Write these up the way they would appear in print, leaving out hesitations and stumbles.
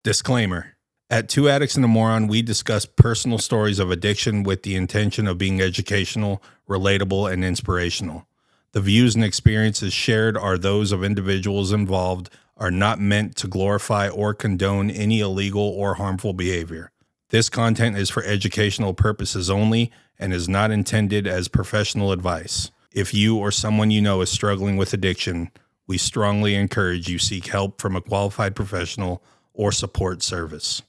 Disclaimer. At Two Addicts and a Moron, we discuss personal stories of addiction with the intention of being educational, relatable, and inspirational. The views and experiences shared are those of individuals involved, are not meant to glorify or condone any illegal or harmful behavior. This content is for educational purposes only and is not intended as professional advice. If you or someone you know is struggling with addiction, we strongly encourage you seek help from a qualified professional or support service.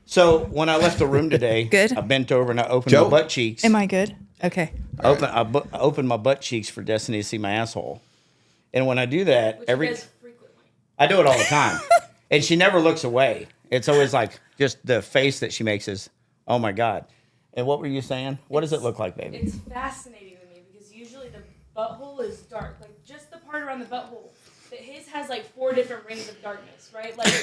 So when I left the room today, Good. I bent over and I opened my butt cheeks. Am I good? Okay. I opened my butt cheeks for Destiny to see my asshole. And when I do that, I do it all the time. And she never looks away. It's always like just the face that she makes is, oh my God. And what were you saying? What does it look like, baby? It's fascinating to me because usually the butthole is dark, like just the part around the butthole. But his has like 4 different rings of darkness, right? Like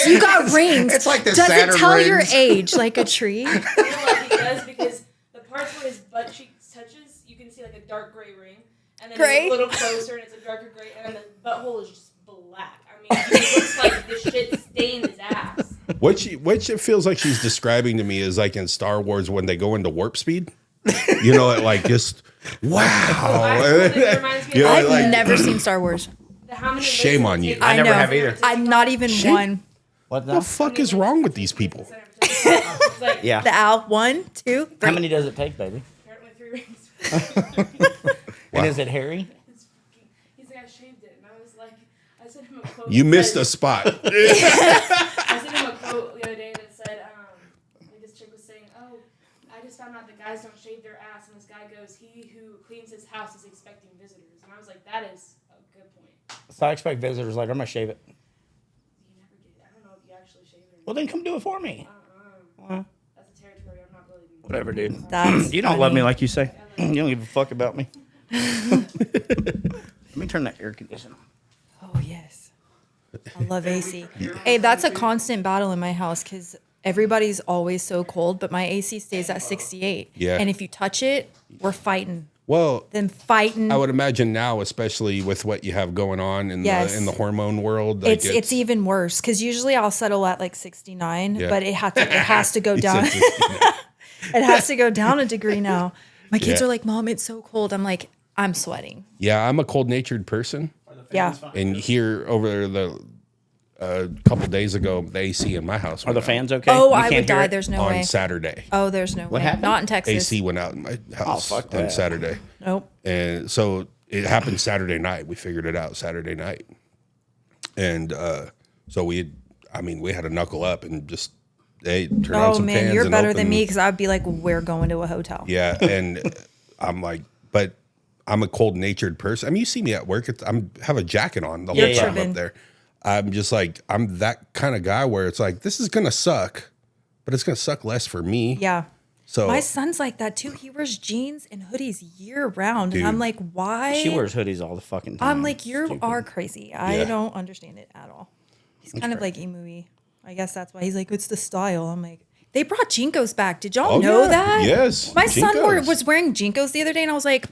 You got rings. It's like the Does Saturn it tell rings. your age like a tree? I feel like he does because the parts where his butt cheeks touches, you can see like a dark gray ring, and then Gray? you look a little closer and it's a darker gray, and then the butthole is just black. I mean, it looks like the shit stained his ass. What it feels like she's describing to me is like in Star Wars when they go into warp speed. You know, it like just, wow. It reminds me of I've like- never seen Star Wars. how many Shame lasers on you. take- I never know. have either. I'm not even one. What What the? the fuck is wrong with these people? It's like, Yeah. The owl. 1, 2, 3. How many does it take, baby? apparently 3 rings. And is it hairy? He's like, I shaved it, and I was like, I sent him a quote. You that missed said- a spot. I sent him a quote the other day that said, like this chick was saying, oh, I just found out that guys don't shave their ass, and this guy goes, he who cleans his house is expecting visitors. And I was like, that is a good point. So I expect visitors like, I'm going to shave it. You never get, I don't know if you actually shave it. Well, then come do it for me. That's a territory I'm not really. Whatever, dude. That's You don't love funny. me like you say. You don't give a fuck about me. Let me turn that air conditioner on. Oh, yes. I love AC. Hey, that's a constant battle in my house because everybody's always so cold, but my AC stays at 68. Yeah. And if you touch it, we're fighting. Well, Then fighting. I would imagine now, especially with what you have going on in Yes. the hormone world, like It's even worse because usually I'll settle at like 69, Yeah. but it has to go He down. said 69. It has to go down a degree now. My kids Yeah. are like, Mom, it's so cold. I'm like, I'm sweating. Yeah, I'm a cold-natured person, Yeah. and here over the couple days ago, the AC in my house Are went the out fans okay? Oh, You I can't would hear die. it? There's no on way. Saturday. Oh, there's no way. happened? Not in Texas. AC went out in my house fuck on that. Saturday, Nope. and so it happened Saturday night. We figured it out Saturday night, and so we had to knuckle up and just turn on Oh some fans. man, you're and better open, than me because I'd be like, we're going to a hotel. Yeah, and I'm like, but I'm a cold-natured person. I mean, you see me at work. I have a jacket on the whole You're time tripping. up there. I'm just like, I'm that kind of guy where it's like, this is gonna suck, but it's gonna suck less for me. Yeah. So My son's like that too. He wears jeans and hoodies year round. And I'm Dude. like, why? She wears hoodies all the fucking time. I'm like, you Stupid. are crazy. I Yeah. don't understand it at all. He's kind of like emu-y. I guess that's why he's like, it's the style. I'm like, they brought Jinkos back. Did y'all know yeah. that? Yes, My son Jinkos. was wearing Jinkos the other day, and I was like,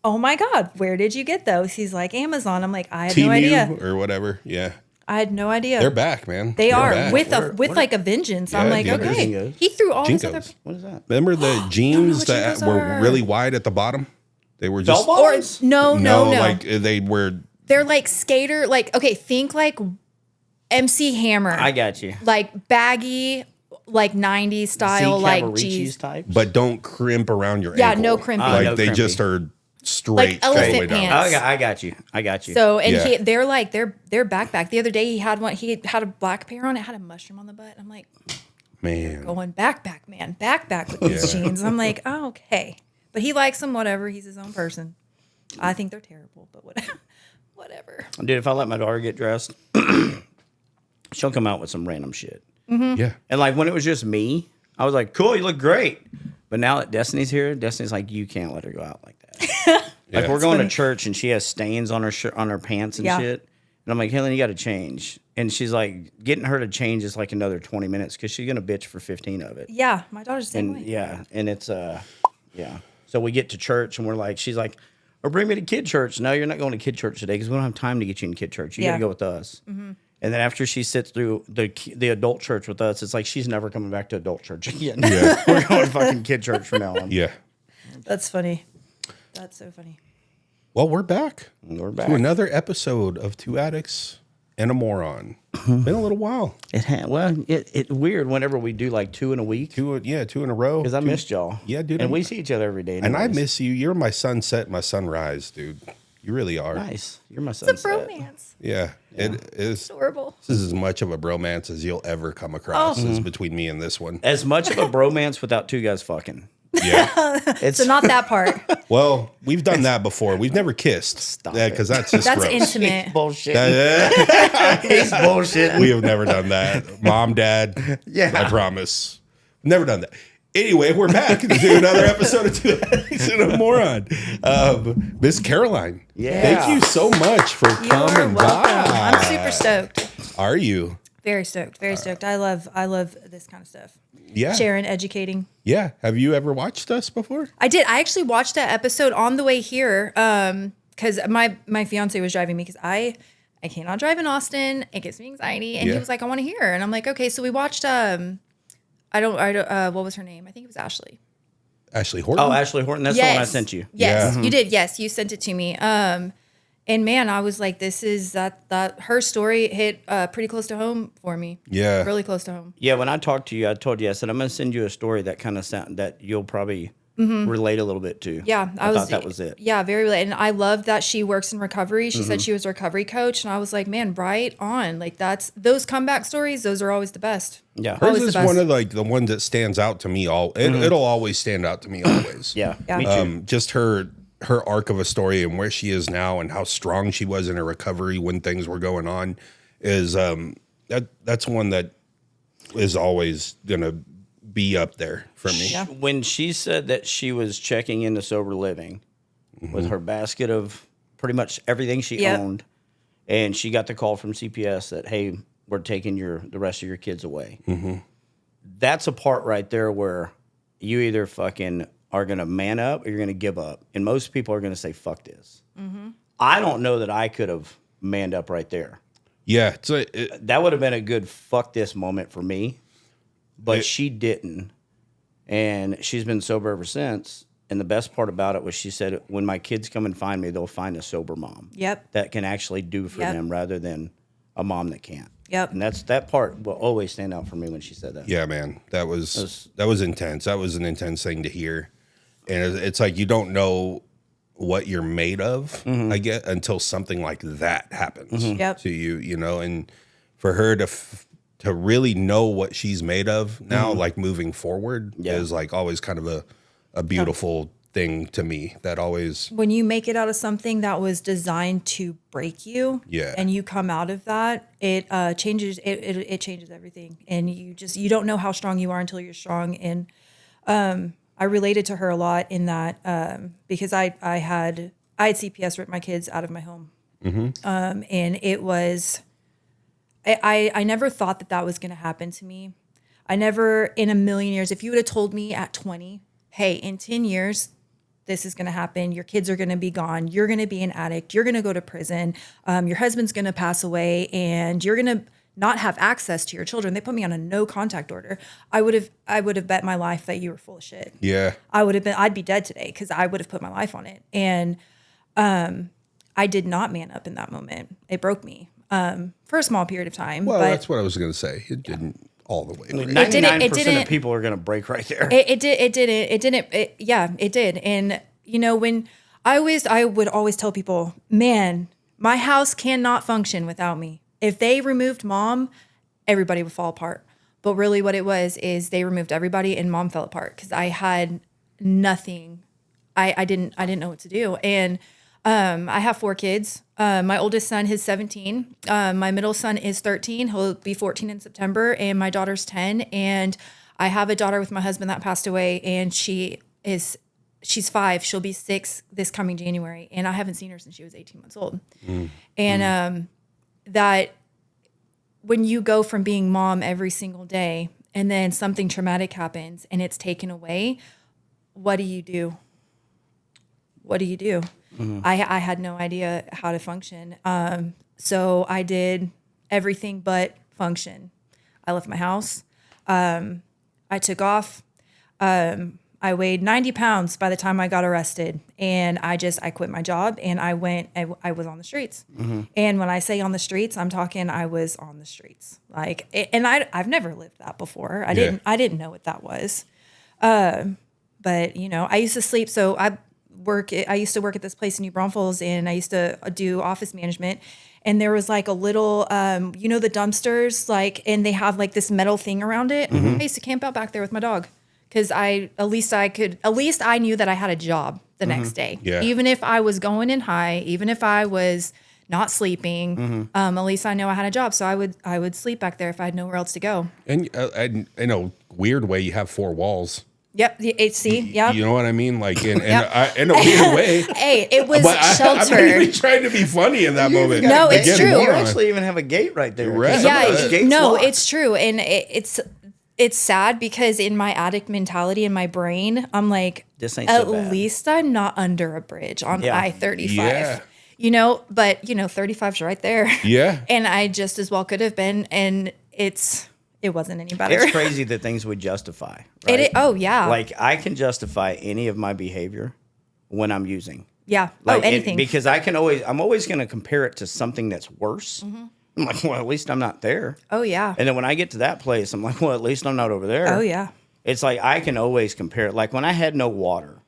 oh my God, where did you get those? He's like, Amazon. I'm like, I had no Temu idea. or whatever. Yeah, I had no idea. they're back, man. They They're are back. with like a vengeance. I'm Yeah, like, Jinkos. okay. Jinkos. He threw all his other. Jinkos. What is that? Remember the jeans what that Jinkos were are. really wide at the bottom? They were just Bell Or bottoms? no, like they were. They're like skater, like okay, think like MC Hammer. I got you. Like baggy, like 90s style, Z like Cavaricci's G's. type. But don't crimp around your Yeah, ankle. no crimping. Like no they crimping. just are straight all the elephant way down. pants. I got you. I got you. So and Yeah. they're like they're backpack. The other day he had one. He had a black pair on. It had a mushroom on the butt. I'm like, Man, going backpack, man, backpack with these jeans. I'm like, oh, okay, but he likes them. Whatever. He's his own person. I think they're terrible, but whatever. Whatever. Dude, if I let my daughter get dressed, she'll come out with some random shit. yeah. And like when it was just me, I was like, cool, you look great. But now that Destiny's here, Destiny's like, you can't let her go out like that. Like Yeah. we're going funny. to church and she has stains on her shirt, on her pants and Yeah. shit. And I'm like, Helen, you got to change. And she's like, getting her to change is like another 20 minutes because she's gonna bitch for 15 of it. Yeah, my daughter's the same And way. yeah, and it's yeah. So we get to church and we're like, she's like, or bring me to kid church. No, you're not going to kid church today because we don't have time to get you in kid church. You got Yeah. to go with us. And then after she sits through the adult church with us, it's like she's never coming back to adult church again. Yeah. We're going to fucking kid church from now on. Yeah. That's funny. That's so funny. Well, we're back. We're back. To another episode of Two Addicts and a Moron. Been a little while. It's weird whenever we do like 2 in a week. Two in a row. Because I missed y'all. Yeah, dude. And we see each other every day. And I anyways. miss you. You're my sunset, my sunrise, dude. You really are. Nice. You're my It's sunset. a bromance. Yeah. It is. Adorable. This is as much of a bromance as you'll ever come across is between me and this one. As much of a bromance without two guys fucking. Yeah. It's So not that part. Well, we've done that before. We've never kissed. Stop Yeah, it. because that's just That's gross. intimate. bullshit. That- He's bullshit. we have never done that. Mom, Dad. Yeah. I promise. Never done that. Anyway, we're back to do another episode of Two Addicts and a Moron. Miss Caroline. Yeah. Thank you so much for You're coming welcome. by. I'm super stoked. Are you? Very stoked. Very stoked. I love this kind of stuff. Yeah. Sharing, educating. Yeah. Have you ever watched us before? I did. I actually watched that episode on the way here because my fiance was driving me because I cannot drive in Austin. It gives me anxiety. And Yeah. he was like, I want to hear. And I'm like, okay. So we watched, what was her name? I think it was Ashley. Ashley Horton? Oh, Ashley Horton. That's the one I sent you. Yes, Yeah. you did. Yes, you sent it to me. And man, I was like, this is that her story hit pretty close to home for me. Yeah. Really close to home. Yeah, when I talked to you, I told you, I said, I'm going to send you a story that kind of sound that you'll probably relate a little bit to. Yeah, I thought that was it. Yeah, very related. And I love that she works in recovery. She said she was a recovery coach, and I was like, man, right on. Like that's those comeback stories. Those are always the best. Yeah. Hers Always the is best. one of like the ones that stands out to me. It'll always stand out to me always. Yeah. Yeah. Me too. Just her arc of a story and where she is now and how strong she was in her recovery when things were going on is that's one that is always gonna be up there for me. Yeah. When she said that she was checking into sober living with her basket of pretty much everything she Yep. owned, and she got the call from CPS that, hey, we're taking the rest of your kids away. That's a part right there where you either fucking are going to man up or you're going to give up. And most people are going to say, fuck this. I don't know that I could have manned up right there. Yeah. That would have been a good fuck this moment for me. But she didn't. And she's been sober ever since. And the best part about it was she said, when my kids come and find me, they'll find a sober mom. Yep. That can actually do for Yep. them rather than a mom that can't. Yep. And that part will always stand out for me when she said that. Yeah, man. That was intense. That was an intense thing to hear. And it's like you don't know what you're made of, I get, until something like that happens Yep. to you, you know, and for her to really know what she's made of now, like moving forward is like always kind of a beautiful thing to me that always, When you make it out of something that was designed to break you, Yeah. and you come out of that, it changes. It changes everything, and you don't know how strong you are until you're strong. And I related to her a lot in that because I had CPS rip my kids out of my home, and it was. I never thought that was going to happen to me. I never in a million years, if you would have told me at 20, hey, in 10 years, this is going to happen. Your kids are going to be gone. You're going to be an addict. You're going to go to prison. Your husband's going to pass away and you're going to not have access to your children. They put me on a no contact order. I would have bet my life that you were full of shit. yeah. I'd be dead today because I would have put my life on it. And I did not man up in that moment. It broke me. For a small period of time. Well, but that's what I was going to say. It didn't all the way. break. 99% of people are going to break right there. it did. And you know, when I would always tell people, man, my house cannot function without me. If they removed mom, everybody would fall apart. But really what it was is they removed everybody and mom fell apart because I had nothing. I didn't know what to do. And I have 4 kids. My oldest son is 17. My middle son is 13. He'll be 14 in September. And my daughter's 10. And I have a daughter with my husband that passed away. And she's 5. She'll be 6 this coming January. And I haven't seen her since she was 18 months old. And that when you go from being mom every single day and then something traumatic happens and it's taken away, what do you do? What do you do? I had no idea how to function. So I did everything but function. I left my house. I took off. I weighed 90 pounds by the time I got arrested, and I quit my job and I was on the streets. And when I say on the streets, I'm talking, I was on the streets. Like, and I've never lived that before. I didn't know what that was. But you know, I used to sleep. So I used to work at this place in New Braunfels, and I used to do office management. And there was like a little, you know, the dumpsters, like, and they have like this metal thing around it. I used to camp out back there with my dog. Because at least I knew that I had a job the next day. Yeah. Even if I was going in high, even if I was not sleeping, at least I know I had a job. So I would sleep back there if I had nowhere else to go. And in a weird way, you have 4 walls. Yep, the HC. Yep. You know what I mean? Like in a weird way. Hey, it was But I'm not sheltered. even trying to be funny in that moment. No, it's Again, true. You moron. actually even have a gate right there. Right. Some of those gates lock. It's true, and it's sad because in my addict mentality in my brain, I'm like, This ain't at so bad. least I'm not under a bridge on Yeah. I-35. Yeah. You know, but you know, 35's right there. Yeah. And I just as well could have been, and it wasn't any better. It's crazy the things we justify. Right? Oh yeah. Like I can justify any of my behavior when I'm using. yeah. Like Anything. because I'm always going to compare it to something that's worse. I'm like, well, at least I'm not there. Oh yeah. And then when I get to that place, I'm like, well, at least I'm not over there. Oh yeah. It's like I can always compare it. Like when I had no water,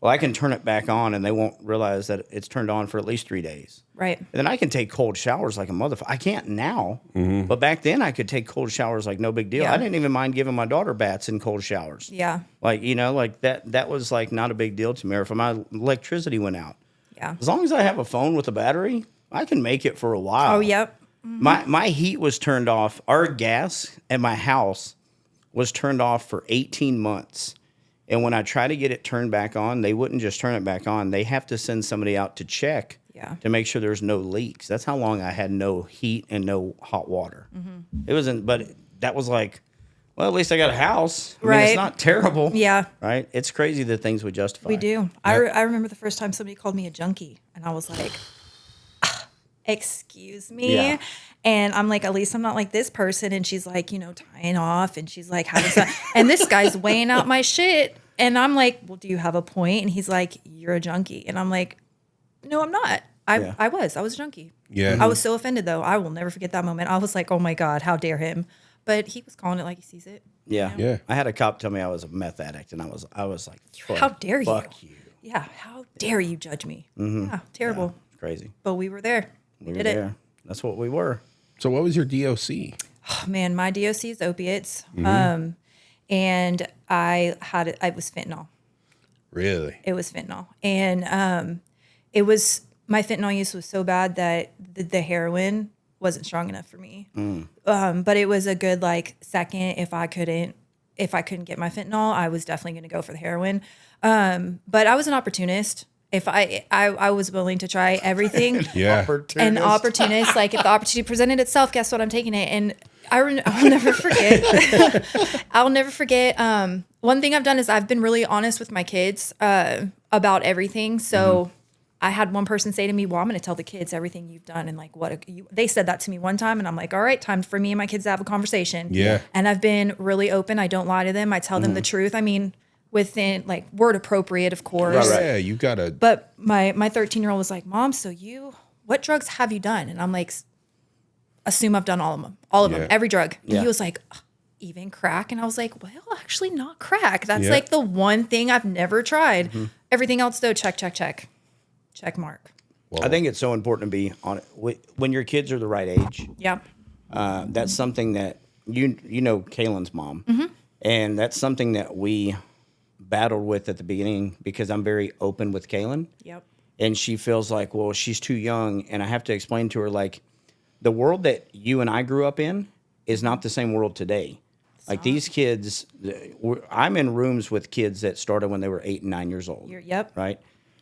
well, I can turn it back on and they won't realize that it's turned on for at least 3 days. Right. And then I can take cold showers like a motherfucker. I can't now, but back then I could take cold showers like no big deal. Yeah. I didn't even mind giving my daughter baths in cold showers. Yeah. Like, you know, like that was like not a big deal to me. Or if my electricity went out, Yeah. as long as I have a phone with a battery, I can make it for a while. Oh yep. My heat was turned off. Our gas at my house was turned off for 18 months. And when I try to get it turned back on, they wouldn't just turn it back on. They have to send somebody out to check to make sure there's no leaks. That's how long I had no heat and no hot water. It wasn't, but that was like, well, at least I got a house. I mean, Right. it's not terrible. Yeah. Right? It's crazy the things we justify. We do. I remember the first time somebody called me a junkie, and I was like, excuse me. Yeah. And I'm like, at least I'm not like this person. And she's like, you know, tying off, and she's like, how does that? And this guy's weighing out my shit. And I'm like, well, do you have a point? And he's like, you're a junkie. And I'm like, no, I'm not. I was a junkie. Yeah. I was so offended though. I will never forget that moment. I was like, oh my God, how dare him? But he was calling it like he sees it. Yeah. Yeah. I had a cop tell me I was a meth addict, and I was like, How dare you? fuck you. Yeah. How dare you judge me? Yeah. Terrible. It's crazy. But we were there. We We did were it. there. That's what we were. So what was your DOC? Oh, man, my DOC is opiates. Mm-hmm. And I was fentanyl. Really? It was fentanyl. And it was, my fentanyl use was so bad that the heroin wasn't strong enough for me. But it was a good like second. If I couldn't get my fentanyl, I was definitely going to go for the heroin. But I was an opportunist. If I was willing to try everything. Yeah. An opportunist, like if the opportunity presented itself, guess what? I'm taking it. And I'll never forget. I'll never forget. One thing I've done is I've been really honest with my kids about everything. So I had one person say to me, well, I'm going to tell the kids everything you've done. And like they said that to me one time. And I'm like, all right, time for me and my kids to have a conversation. Yeah. And I've been really open. I don't lie to them. I tell them the truth. I mean, within like word appropriate, of course. Yeah, you gotta. But my 13-year-old was like, Mom, so what drugs have you done? And I'm like, assume I've done all of them, every drug. And Yeah. he was like, even crack? And I was like, well, actually not crack. That's Yeah. like the one thing I've never tried. Everything else though, check mark. I think it's so important to be on it when your kids are the right age. Yeah. That's something that you know Kaylin's mom, and that's something that we battled with at the beginning because I'm very open with Kaylin. Yep. And she feels like, well, she's too young, and I have to explain to her like the world that you and I grew up in is not the same world today. Like these kids, I'm in rooms with kids that started when they were 8 and 9 years old. Yep. Right.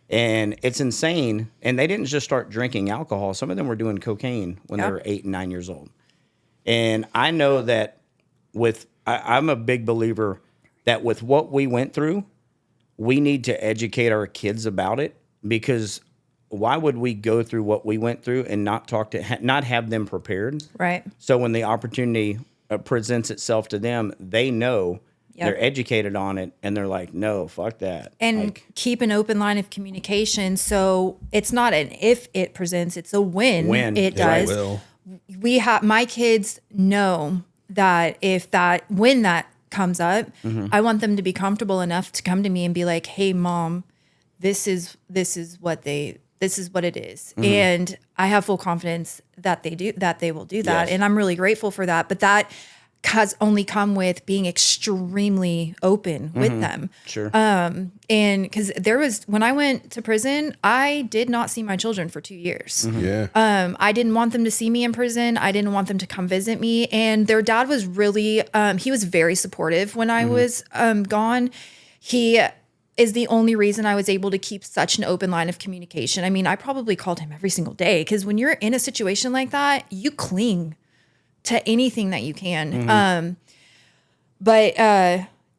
And it's insane. And they didn't just start drinking alcohol. Some of them were doing cocaine when they were 8 and 9 years old. And I know that I'm a big believer that with what we went through, we need to educate our kids about it because why would we go through what we went through and not not have them prepared? Right. So when the opportunity presents itself to them, they know. Yep. They're educated on it, and they're like, no, fuck that. And keep an open line of communication. So it's not an if it presents, it's a when it does. Will. My kids know that when that comes up, I want them to be comfortable enough to come to me and be like, hey, Mom, this is what it is. And I have full confidence that they will do that. Yes. And I'm really grateful for that. But that has only come with being extremely open with them. Sure. And because when I went to prison, I did not see my children for 2 years. Yeah. I didn't want them to see me in prison. I didn't want them to come visit me. And their dad was really, he was very supportive when I was gone. He is the only reason I was able to keep such an open line of communication. I mean, I probably called him every single day because when you're in a situation like that, you cling to anything that you can. But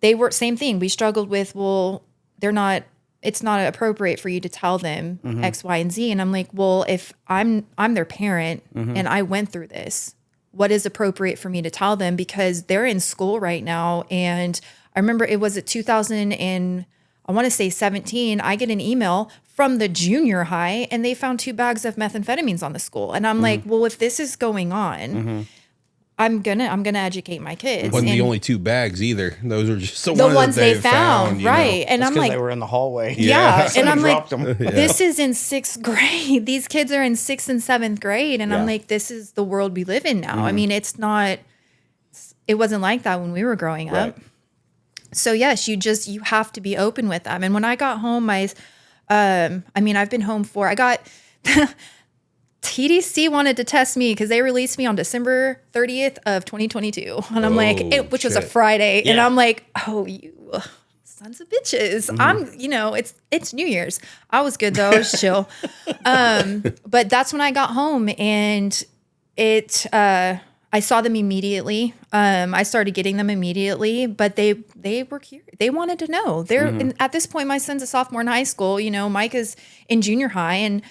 they were same thing. We struggled with, well, it's not appropriate for you to tell them X, Y, and Z. And I'm like, well, if I'm their parent and I went through this, what is appropriate for me to tell them? Because they're in school right now. And I remember it was at 2017, I get an email from the junior high and they found 2 bags of methamphetamines on the school. And I'm like, well, if this is going on, I'm gonna educate my kids. Wasn't the And only 2 bags either. Those are just the ones that they found, you right? know. And That's I'm 'cause like, they were in the hallway. yeah. And I'm like, dropped them. this is in 6th grade. These kids are in 6th and 7th grade. And I'm like, this is the world we live in now. I mean, it wasn't like that when we were growing up. Right. So yes, you have to be open with them. And when I got home, I've been home I got TDC wanted to test me because they released me on December 30th of 2022. And I'm like, which was a Friday. Yeah. And I'm like, oh, you sons of bitches. I'm, it's New Year's. I was good though. I was chill. But that's when I got home and I saw them immediately. I started getting them immediately, but they were curious. They wanted to know. At this point, my son's a sophomore in high school. Mike is in junior high, and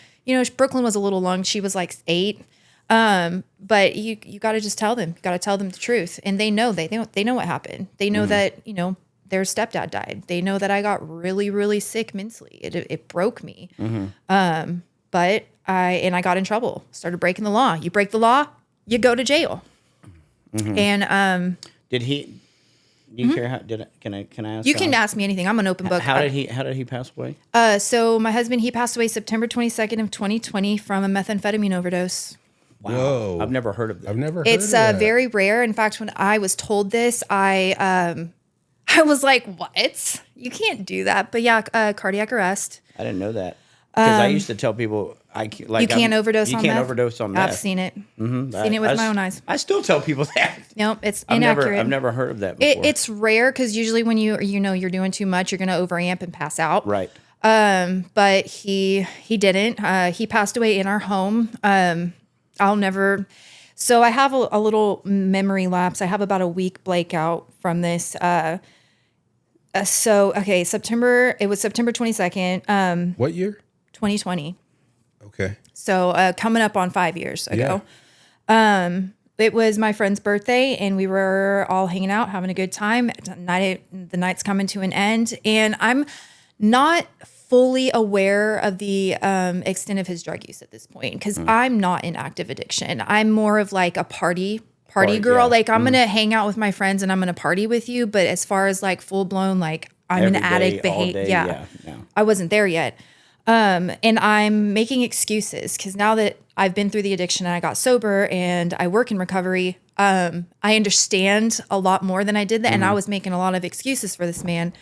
Brooklyn was a little young. She was like 8. But you got to just tell them. You got to tell them the truth, and they know. They know what happened. They know that their stepdad died. They know that I got really, really sick mentally. It broke me. But I got in trouble. Started breaking the law. You break the law, you go to jail. And Did he? Do you care how? Can I ask? you can ask me anything. I'm an open book. How did he pass away? So my husband, he passed away September 22nd of 2020 from a methamphetamine overdose. Wow. Whoa. I've never heard of that. I've never heard It's of that. very rare. In fact, when I was told this, I was like, "What? You can't do that." But yeah, cardiac arrest. I didn't know that because I used to tell people You can't overdose on meth. You can't overdose on meth. I've seen it. Mm-hmm. Seen it with my own eyes. I still tell people that. Nope, it's inaccurate. I've never heard of that before. It's rare because usually when you're doing too much, you're going to overamp and pass out. Right. But he didn't. He passed away in our home. I'll never. So I have a little memory lapse. I have about a week blackout from this. September. It was September 22nd. What year? 2020. Okay. So coming up on 5 years ago. It was my friend's birthday, and we were all hanging out, having a good time. The night's coming to an end, and I'm not fully aware of the extent of his drug use at this point because I'm not in active addiction. I'm more of like a party girl. Yeah. Like I'm gonna hang out with my friends and I'm gonna party with you. But as far as like full blown, like I'm Every an addict day, all behavior. day, Yeah, no. I wasn't there yet. And I'm making excuses because now that I've been through the addiction and I got sober and I work in recovery, I understand a lot more than I did that. And I was making a lot of excuses for this man.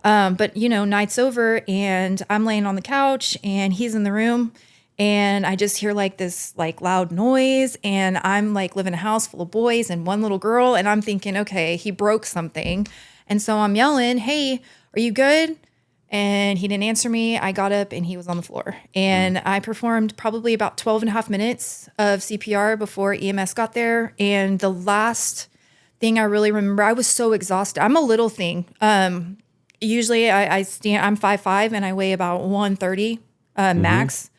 But night's over and I'm laying on the couch and he's in the room and I just hear like this like loud noise and I'm like live in a house full of boys and one little girl. And I'm thinking, okay, he broke something. And so I'm yelling, hey, are you good? And he didn't answer me. I got up and he was on the floor. And I performed probably about 12 and a half minutes of CPR before EMS got there. And the last thing I really remember, I was so exhausted. I'm a little thing. Usually I'm 5'5" and I weigh about 130 max.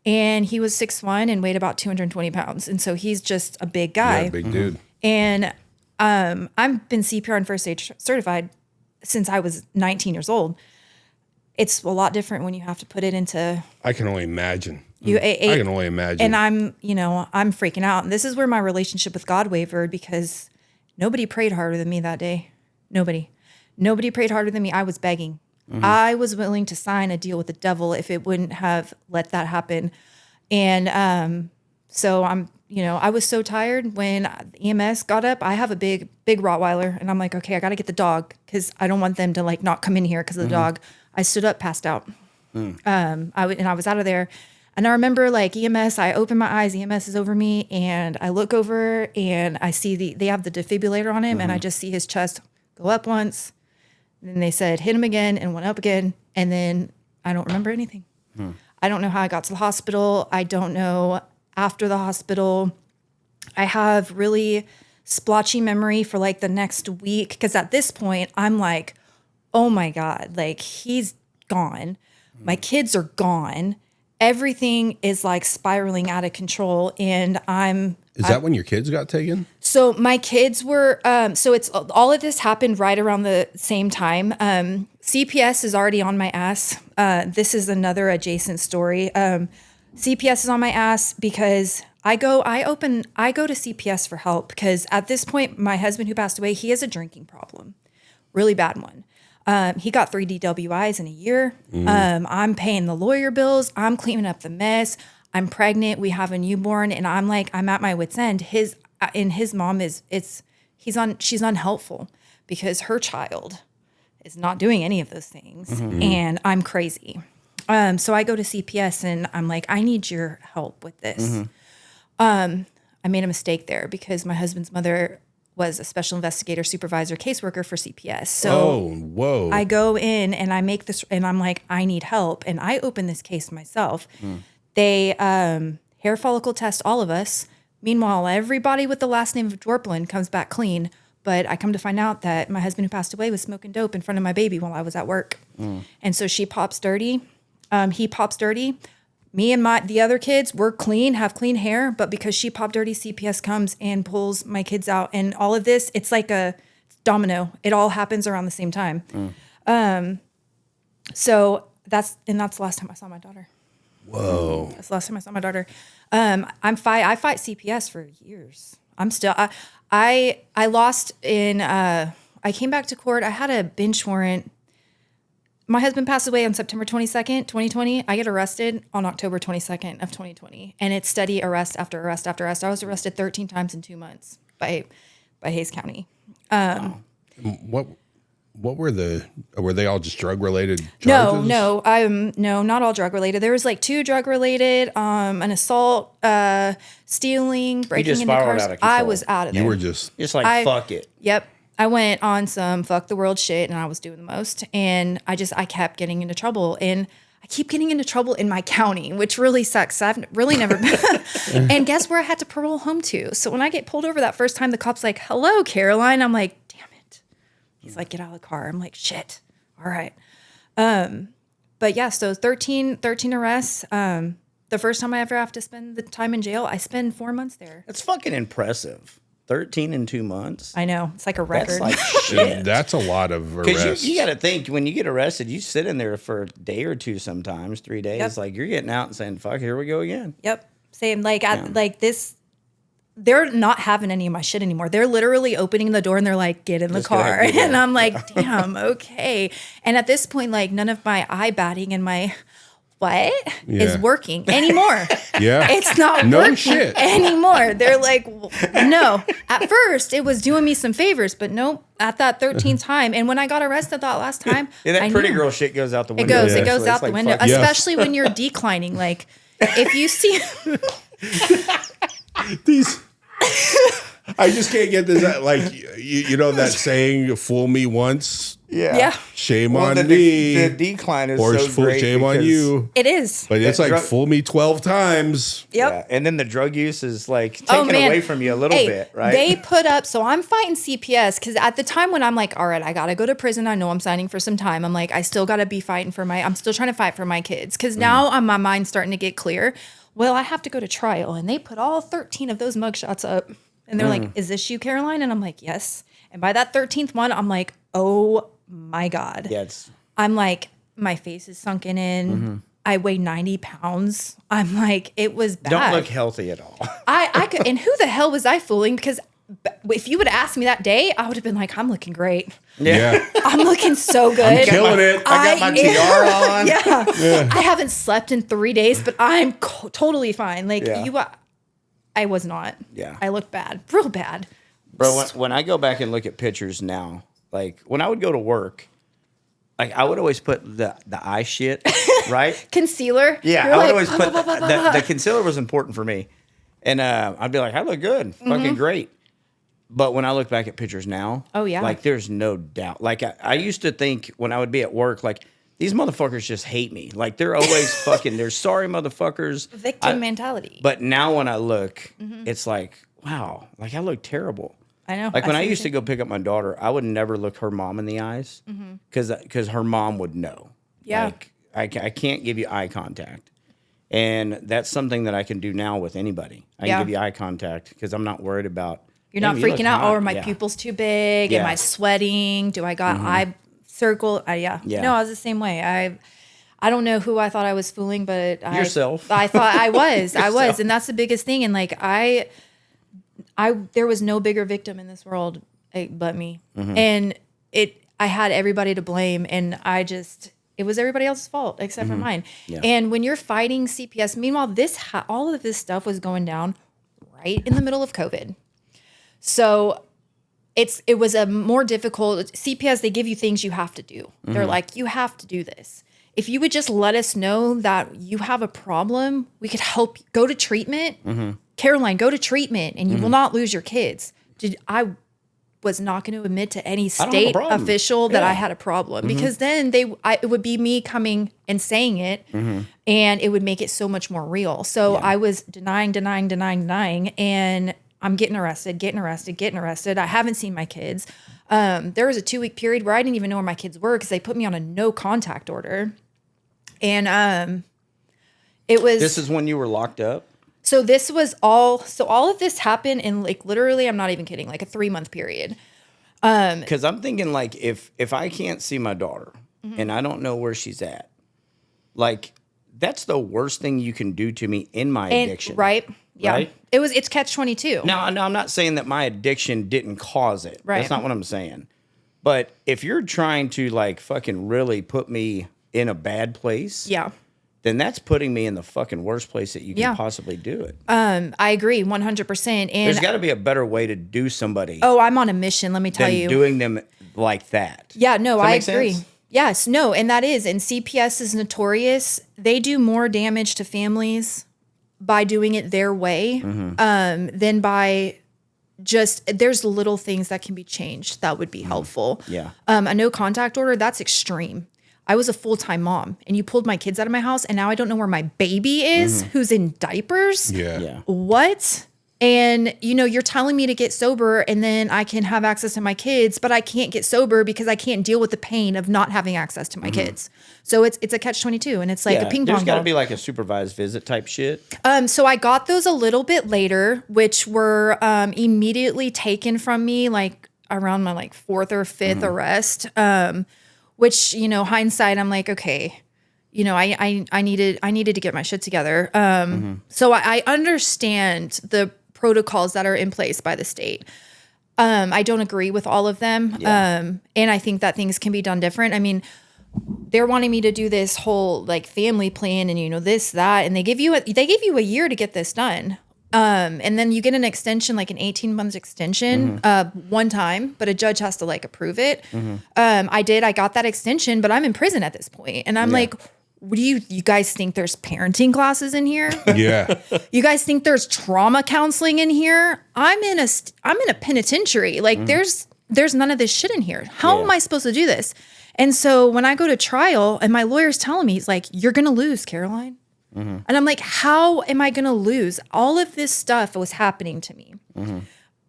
And he was 6'1" and weighed about 220 pounds. And so he's just a big guy. Yeah, big dude. And I've been CPR and first aid certified since I was 19 years old. It's a lot different when you have to put it into. I can only imagine. I can only imagine. And I'm freaking out. And this is where my relationship with God wavered because nobody prayed harder than me that day. Nobody prayed harder than me. I was begging. I was willing to sign a deal with the devil if it wouldn't have let that happen. And so I was so tired when EMS got up. I have a big Rottweiler, and I'm like, okay, I got to get the dog because I don't want them to like not come in here because of the dog. I stood up, passed out. I was out of there. And I remember like EMS, I open my eyes, EMS is over me, and I look over and I see they have the defibrillator on him, and I just see his chest go up once. And then they said, hit him again, and went up again. And then I don't remember anything. I don't know how I got to the hospital. I don't know after the hospital. I have really splotchy memory for like the next week. Because at this point, I'm like, oh my God, like he's gone. My kids are gone. Everything is like spiraling out of control. And Is that when your kids got taken? so my kids were, so it's all of this happened right around the same time. CPS is already on my ass. This is another adjacent story. CPS is on my ass because I go to CPS for help because at this point, my husband who passed away, he has a drinking problem, really bad one. He got 3 DWIs in a year. I'm paying the lawyer bills. I'm cleaning up the mess. I'm pregnant. We have a newborn, and I'm at my wit's end. His mom she's unhelpful because her child is not doing any of those things, and I'm crazy. So I go to CPS and I'm like, I need your help with this. I made a mistake there because my husband's mother was a special investigator, supervisor, caseworker for CPS. So I go in and I make this, and I'm like, I need help. And I open this case myself. They hair follicle test all of us. Meanwhile, everybody with the last name of Dworplin comes back clean. But I come to find out that my husband who passed away was smoking dope in front of my baby while I was at work. And so she pops dirty. He pops dirty. Me and the other kids, we're clean, have clean hair, but because she popped dirty, CPS comes and pulls my kids out. And all of this, it's like a domino. It all happens around the same time. So that's the last time I saw my daughter. Whoa. That's the last time I saw my daughter. I fight CPS for years. I'm still, I lost in, I came back to court. I had a bench warrant. My husband passed away on September 22nd, 2020. I get arrested on October 22nd of 2020. And it's steady arrest after arrest after arrest. I was arrested 13 times in 2 months by Hays County. Wow. What were they all just drug related charges? No, not all drug related. There was like 2 drug related, an assault, stealing, breaking into cars. Out of control. I was out of there. You were just like, fuck it. Yep. I went on some fuck the world shit and I was doing the most. And I kept getting into trouble. And I keep getting into trouble in my county, which really sucks. I've really never been. And guess where I had to parole home to? So when I get pulled over that first time, the cop's like, hello, Caroline. I'm like, damn it. He's like, get out of the car. I'm like, shit. All right. But yeah, so 13 arrests. The first time I ever have to spend the time in jail, I spend 4 months there. That's fucking impressive. 13 in 2 months. I know. It's like a record. That's like shit. That's a lot of arrests. Because you got to think, when you get arrested, you sit in there for a day or two sometimes, 3 days. Yep. Like, you're getting out and saying, fuck, here we go again. Yep. Same. Like, like this, they're not having any of my shit anymore. They're literally opening the door and they're like, get in the car. And I'm like, damn, okay. And at this point, like, none of my eye batting and my is working anymore. Yeah. It's not working anymore. They're like, no. At first, it was doing me some favors, but nope. At that 13th time, and when I got arrested that last time, that pretty girl shit goes out the window. It goes out the window, especially when you're declining. Like, if you see these, I just can't get this. Like, you know that saying, "Fool me once, Yeah. Shame Well, on the me. decline is Or so great. shame on because- you. It is. But it's That like drug- fool me 12 times. Yep. Yeah. And then the drug use is like Oh, taken man. away from you a little Hey, bit, right? They put up, so I'm fighting CPS because at the time when I'm like, all right, I got to go to prison. I know I'm signing for some time. I'm like, I still got to be fighting I'm still trying to fight for my kids because now my mind's starting to get clear. Well, I have to go to trial. And they put all 13 of those mugshots up. And they're like, is this you, Caroline? And I'm like, yes. And by that 13th one, I'm like, oh my God. yeah, it's I'm like, my face is sunken in. I weigh 90 pounds. I'm like, it was bad. don't look healthy at all. I could, and who the hell was I fooling? Because if you would have asked me that day, I would have been like, I'm looking great. Yeah. I'm looking so good. Killing it. I got my tiara on. Yeah. I haven't slept in 3 days, but I'm totally fine. Like Yeah. I was not. Yeah. I looked bad, real bad. Bro, when I go back and look at pictures now, like when I would go to work, like I would always put the eye shit, right? Concealer. Yeah, You're I would like, always blah, put blah, blah, blah, blah. the concealer was important for me, and I'd be like, I look good, fucking great. But when I look back at pictures now, Oh, yeah. like there's no doubt. Like I used to think when I would be at work, like these motherfuckers just hate me. Like they're always fucking. They're sorry motherfuckers. Victim mentality. But now when I look, it's like, wow, like I look terrible. I know. Like when I see used the to go pick up my daughter, I would never look her mom in the eyes because her mom would know. Yeah. Like I can't give you eye contact. And that's something that I can do now with anybody. I Yeah. can give you eye contact because I'm not worried about. You're not "Damn, you look freaking out. hot." Oh, are my Yeah. pupils too big? Am Yeah. I sweating? Do I got eye circle? Yeah. Yeah. No, I was the same way. I don't know who I thought I was fooling, but Yourself. I thought I was. I was, and that's the biggest thing. And like I there was no bigger victim in this world but me, and I had everybody to blame, and it was everybody else's fault except for mine. Yeah. And when you're fighting CPS, meanwhile, all of this stuff was going down right in the middle of COVID. So it was a more difficult CPS. They give you things you have to do. They're like, you have to do this. If you would just let us know that you have a problem, we could help you. Go to treatment. Caroline, go to treatment and you will not lose your kids. I was not going to admit to any don't have a state problem. official that Yeah. I had a problem because then it would be me coming and saying it and it would make it so much more real. So I was denying, and I'm getting arrested. I haven't seen my kids. There was a 2-week period where I didn't even know where my kids were because they put me on a no contact order. And it was This is when you were locked up. so this was all of this happened in like literally, I'm not even kidding, like a 3-month period. Because I'm thinking like if I can't see my daughter and I don't know where she's at, like that's the worst thing you can do to me in my And addiction. right. Yeah. Right? It's catch-22. Now, I'm not saying that my addiction didn't cause it. Right. That's not what I'm saying. But if you're trying to like fucking really put me in a bad place, Yeah. then that's putting me in the fucking worst place that you can Yeah. possibly do it. I agree 100%. There's And got to be a better way to do somebody I'm on a mission, let me tell than you. doing them like that. Yeah, no, Does that I make agree. sense? Yes, no, and that is, and CPS is notorious. They do more damage to families by doing it their way than by there's little things that can be changed that would be helpful. Yeah. A no contact order, that's extreme. I was a full-time mom and you pulled my kids out of my house and now I don't know where my baby is who's in diapers. Yeah. Yeah. What? And you're telling me to get sober and then I can have access to my kids, but I can't get sober because I can't deal with the pain of not having access to my kids. So it's a catch-22 and it's like a ping There's pong got to ball. be like a supervised visit type shit. So I got those a little bit later, which were immediately taken from me like around my like 4th or 5th arrest. Which, hindsight, I'm like, okay, I needed to get my shit together. So I understand the protocols that are in place by the state. I don't agree with all of them. Yeah. And I think that things can be done different. I mean, they're wanting me to do this whole like family plan and this, that, and they give you a year to get this done. And then you get an extension, like an 18-month extension, one time, but a judge has to like approve it. I got that extension, but I'm in prison at this point. And I'm like, what do you guys think there's parenting classes in here? Yeah. You guys think there's trauma counseling in here? I'm in a penitentiary. Like there's none of this shit in here. How am I supposed to do this? And so when I go to trial and my lawyer's telling me, he's like, you're going to lose, Caroline. And I'm like, how am I going to lose? All of this stuff was happening to me.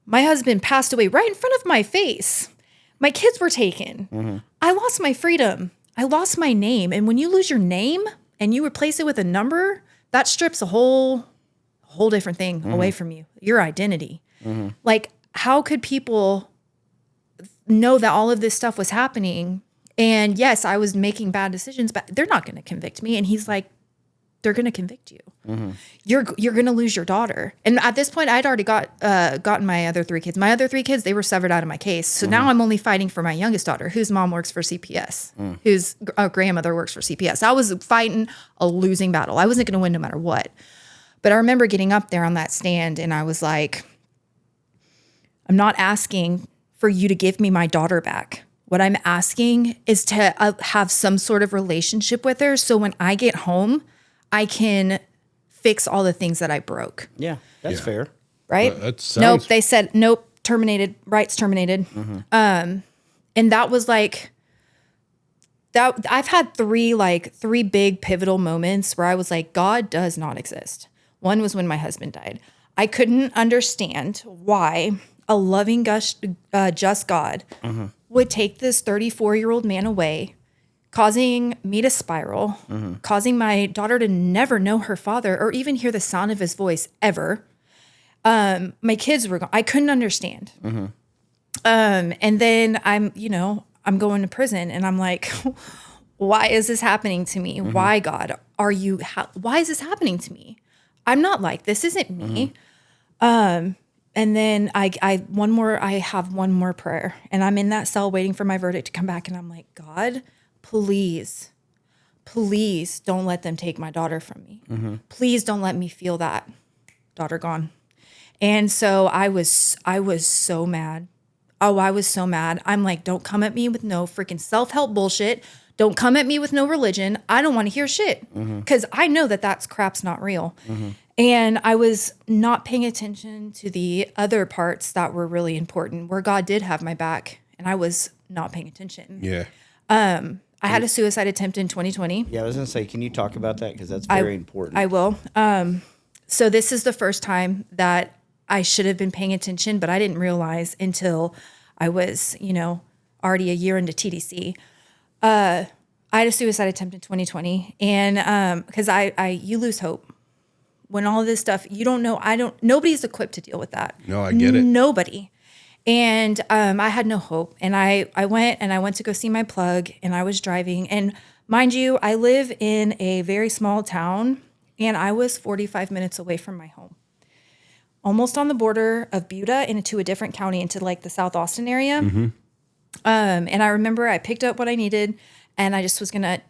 My husband passed away right in front of my face. My kids were taken. I lost my freedom. I lost my name. And when you lose your name and you replace it with a number, that strips a whole different thing away from you, your identity. Like, how could people know that all of this stuff was happening? And yes, I was making bad decisions, but they're not going to convict me. And he's like, they're going to convict you. You're going to lose your daughter. And at this point, I'd already gotten my other 3 kids. My other 3 kids, they were severed out of my case. So now I'm only fighting for my youngest daughter, whose mom works for CPS, whose grandmother works for CPS. I was fighting a losing battle. I wasn't going to win no matter what. But I remember getting up there on that stand and I was like, I'm not asking for you to give me my daughter back. What I'm asking is to have some sort of relationship with her. So when I get home, I can fix all the things that I broke. Yeah, that's fair. Right? Nope. They said, nope, terminated, rights terminated. And that was like, that I've had 3 big pivotal moments where I was like, God does not exist. One was when my husband died. I couldn't understand why a loving, just God would take this 34-year-old man away, causing me to spiral, causing my daughter to never know her father or even hear the sound of his voice ever. My kids were gone. I couldn't understand. And then I'm going to prison and I'm like, why is this happening to me? Why, God, why is this happening to me? I'm not like, this isn't me. And then I have one more prayer and I'm in that cell waiting for my verdict to come back. And I'm like, God, please don't let them take my daughter from me. Please don't let me feel that daughter gone. And so I was so mad. Oh, I was so mad. I'm like, don't come at me with no freaking self-help bullshit. Don't come at me with no religion. I don't want to hear shit because I know that crap's not real. And I was not paying attention to the other parts that were really important where God did have my back and I was not paying attention. Yeah. I had a suicide attempt in 2020. Yeah, I was going to say, can you talk about that? Because that's very important. I will. So this is the first time that I should have been paying attention, but I didn't realize until I was, already a year into TDC. I had a suicide attempt in 2020 and because you lose hope. When all of this stuff, you don't know, nobody's equipped to deal with that. No, I get it. Nobody. And I had no hope. And I went to go see my plug and I was driving. And mind you, I live in a very small town and I was 45 minutes away from my home. Almost on the border of Buda into a different county into like the South Austin area. And I remember I picked up what I needed and I just was going to,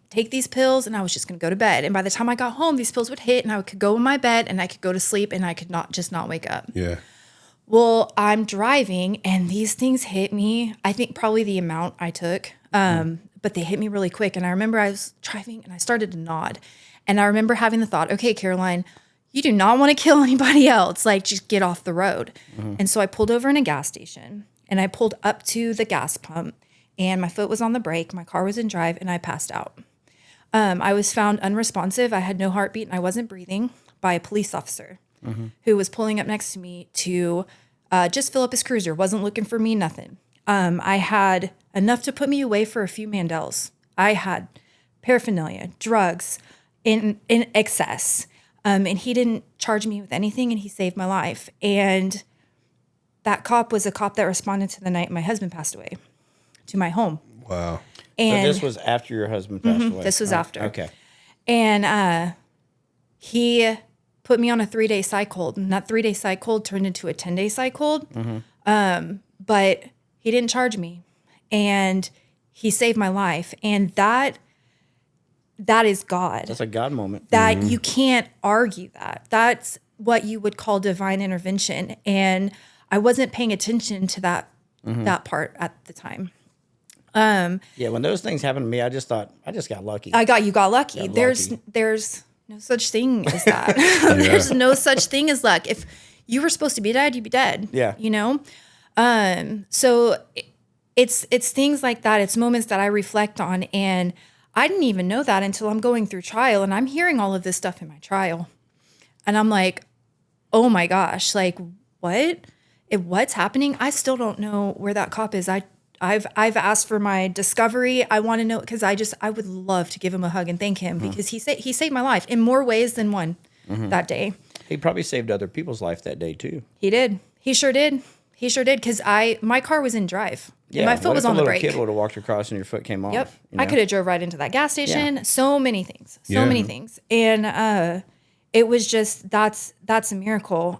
take these pills and I was just going to go to bed. And by the time I got home, these pills would hit and I could go in my bed and I could go to sleep and I could not wake up. Yeah. Well, I'm driving and these things hit me. I think probably the amount I took, but they hit me really quick. And I remember I was driving and I started to nod. And I remember having the thought, okay, Caroline, you do not want to kill anybody else. Like, just get off the road. And so I pulled over in a gas station and I pulled up to the gas pump and my foot was on the brake. My car was in drive and I passed out. I was found unresponsive. I had no heartbeat and I wasn't breathing by a police officer who was pulling up next to me to just fill up his cruiser. Wasn't looking for me, nothing. I had enough to put me away for a few Mandels. I had paraphernalia, drugs in excess. And he didn't charge me with anything and he saved my life. And that cop was a cop that responded to the night my husband passed away to my home. Wow. And so this was after your husband passed away? This was after. Okay. And he put me on a 3-day cycle. And that 3-day cycle turned into a 10-day cycle. But he didn't charge me. And he saved my life. And that is God. That's a God moment. That you can't argue that. That's what you would call divine intervention. And I wasn't paying attention to that part at the time. Yeah, when those things happened to me, I just thought, I just got lucky. You got lucky. There's no such thing as that. There's no such thing as luck. If you were supposed to be dead, you'd be dead. Yeah. So it's things like that. It's moments that I reflect on, and I didn't even know that until I'm going through trial and I'm hearing all of this stuff in my trial. And I'm like, oh my gosh, like what? What's happening? I still don't know where that cop is. I've asked for my discovery. I want to know, because I would love to give him a hug and thank him because he saved my life in more ways than one that day. He probably saved other people's life that day too. He did. He sure did. He sure did, because my car was in drive. Yeah, And my foot was on the brake. A little kid would have walked across and your foot came off. Yep. You know? I could have drove right into that gas station. Yeah. So many things. Yeah. Many things. And it was just that's a miracle.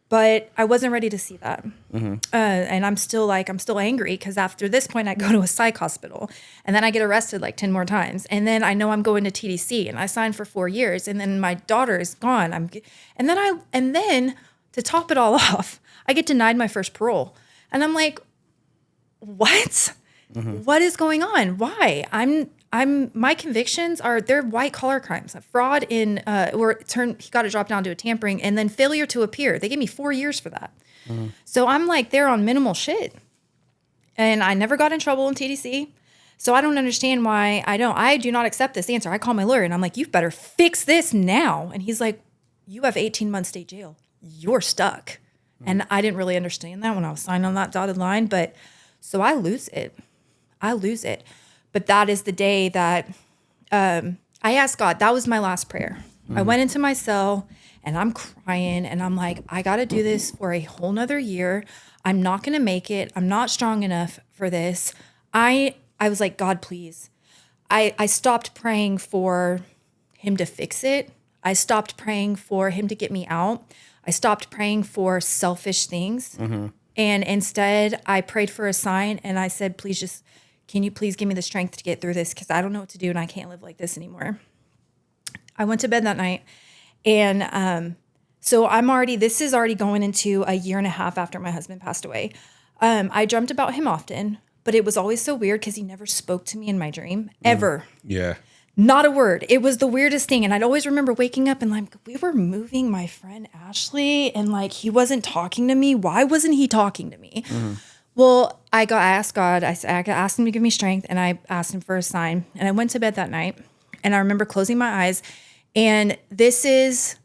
But I wasn't ready to see that. And I'm still angry because after this point I go to a psych hospital and then I get arrested like 10 more times. And then I know I'm going to TDC and I signed for 4 years and then my daughter is gone. And then to top it all off, I get denied my first parole. And I'm like, what? What is going on? Why? My convictions they're white collar crimes, fraud he got it dropped down to a tampering and then failure to appear. They gave me 4 years for that. So I'm like, they're on minimal shit. And I never got in trouble in TDC. So I don't understand why I do not accept this answer. I call my lawyer and I'm like, you better fix this now. And he's like, you have 18 months state jail. You're stuck. And I didn't really understand that when I was signed on that dotted line. But so I lose it. But that is the day that I asked God. That was my last prayer. I went into my cell and I'm crying and I'm like, I got to do this for a whole nother year. I'm not going to make it. I'm not strong enough for this. I was like, God, please. I stopped praying for him to fix it. I stopped praying for him to get me out. I stopped praying for selfish things. And instead I prayed for a sign and I said, can you please give me the strength to get through this? Because I don't know what to do and I can't live like this anymore. I went to bed that night. And so this is already going into a year and a half after my husband passed away. I dreamt about him often, but it was always so weird because he never spoke to me in my dream, ever. Yeah. Not a word. It was the weirdest thing. And I'd always remember waking up and like, we were moving my friend Ashley and like, he wasn't talking to me. Why wasn't he talking to me? Well, I asked God, I asked him to give me strength and I asked him for a sign. And I went to bed that night and I remember closing my eyes and it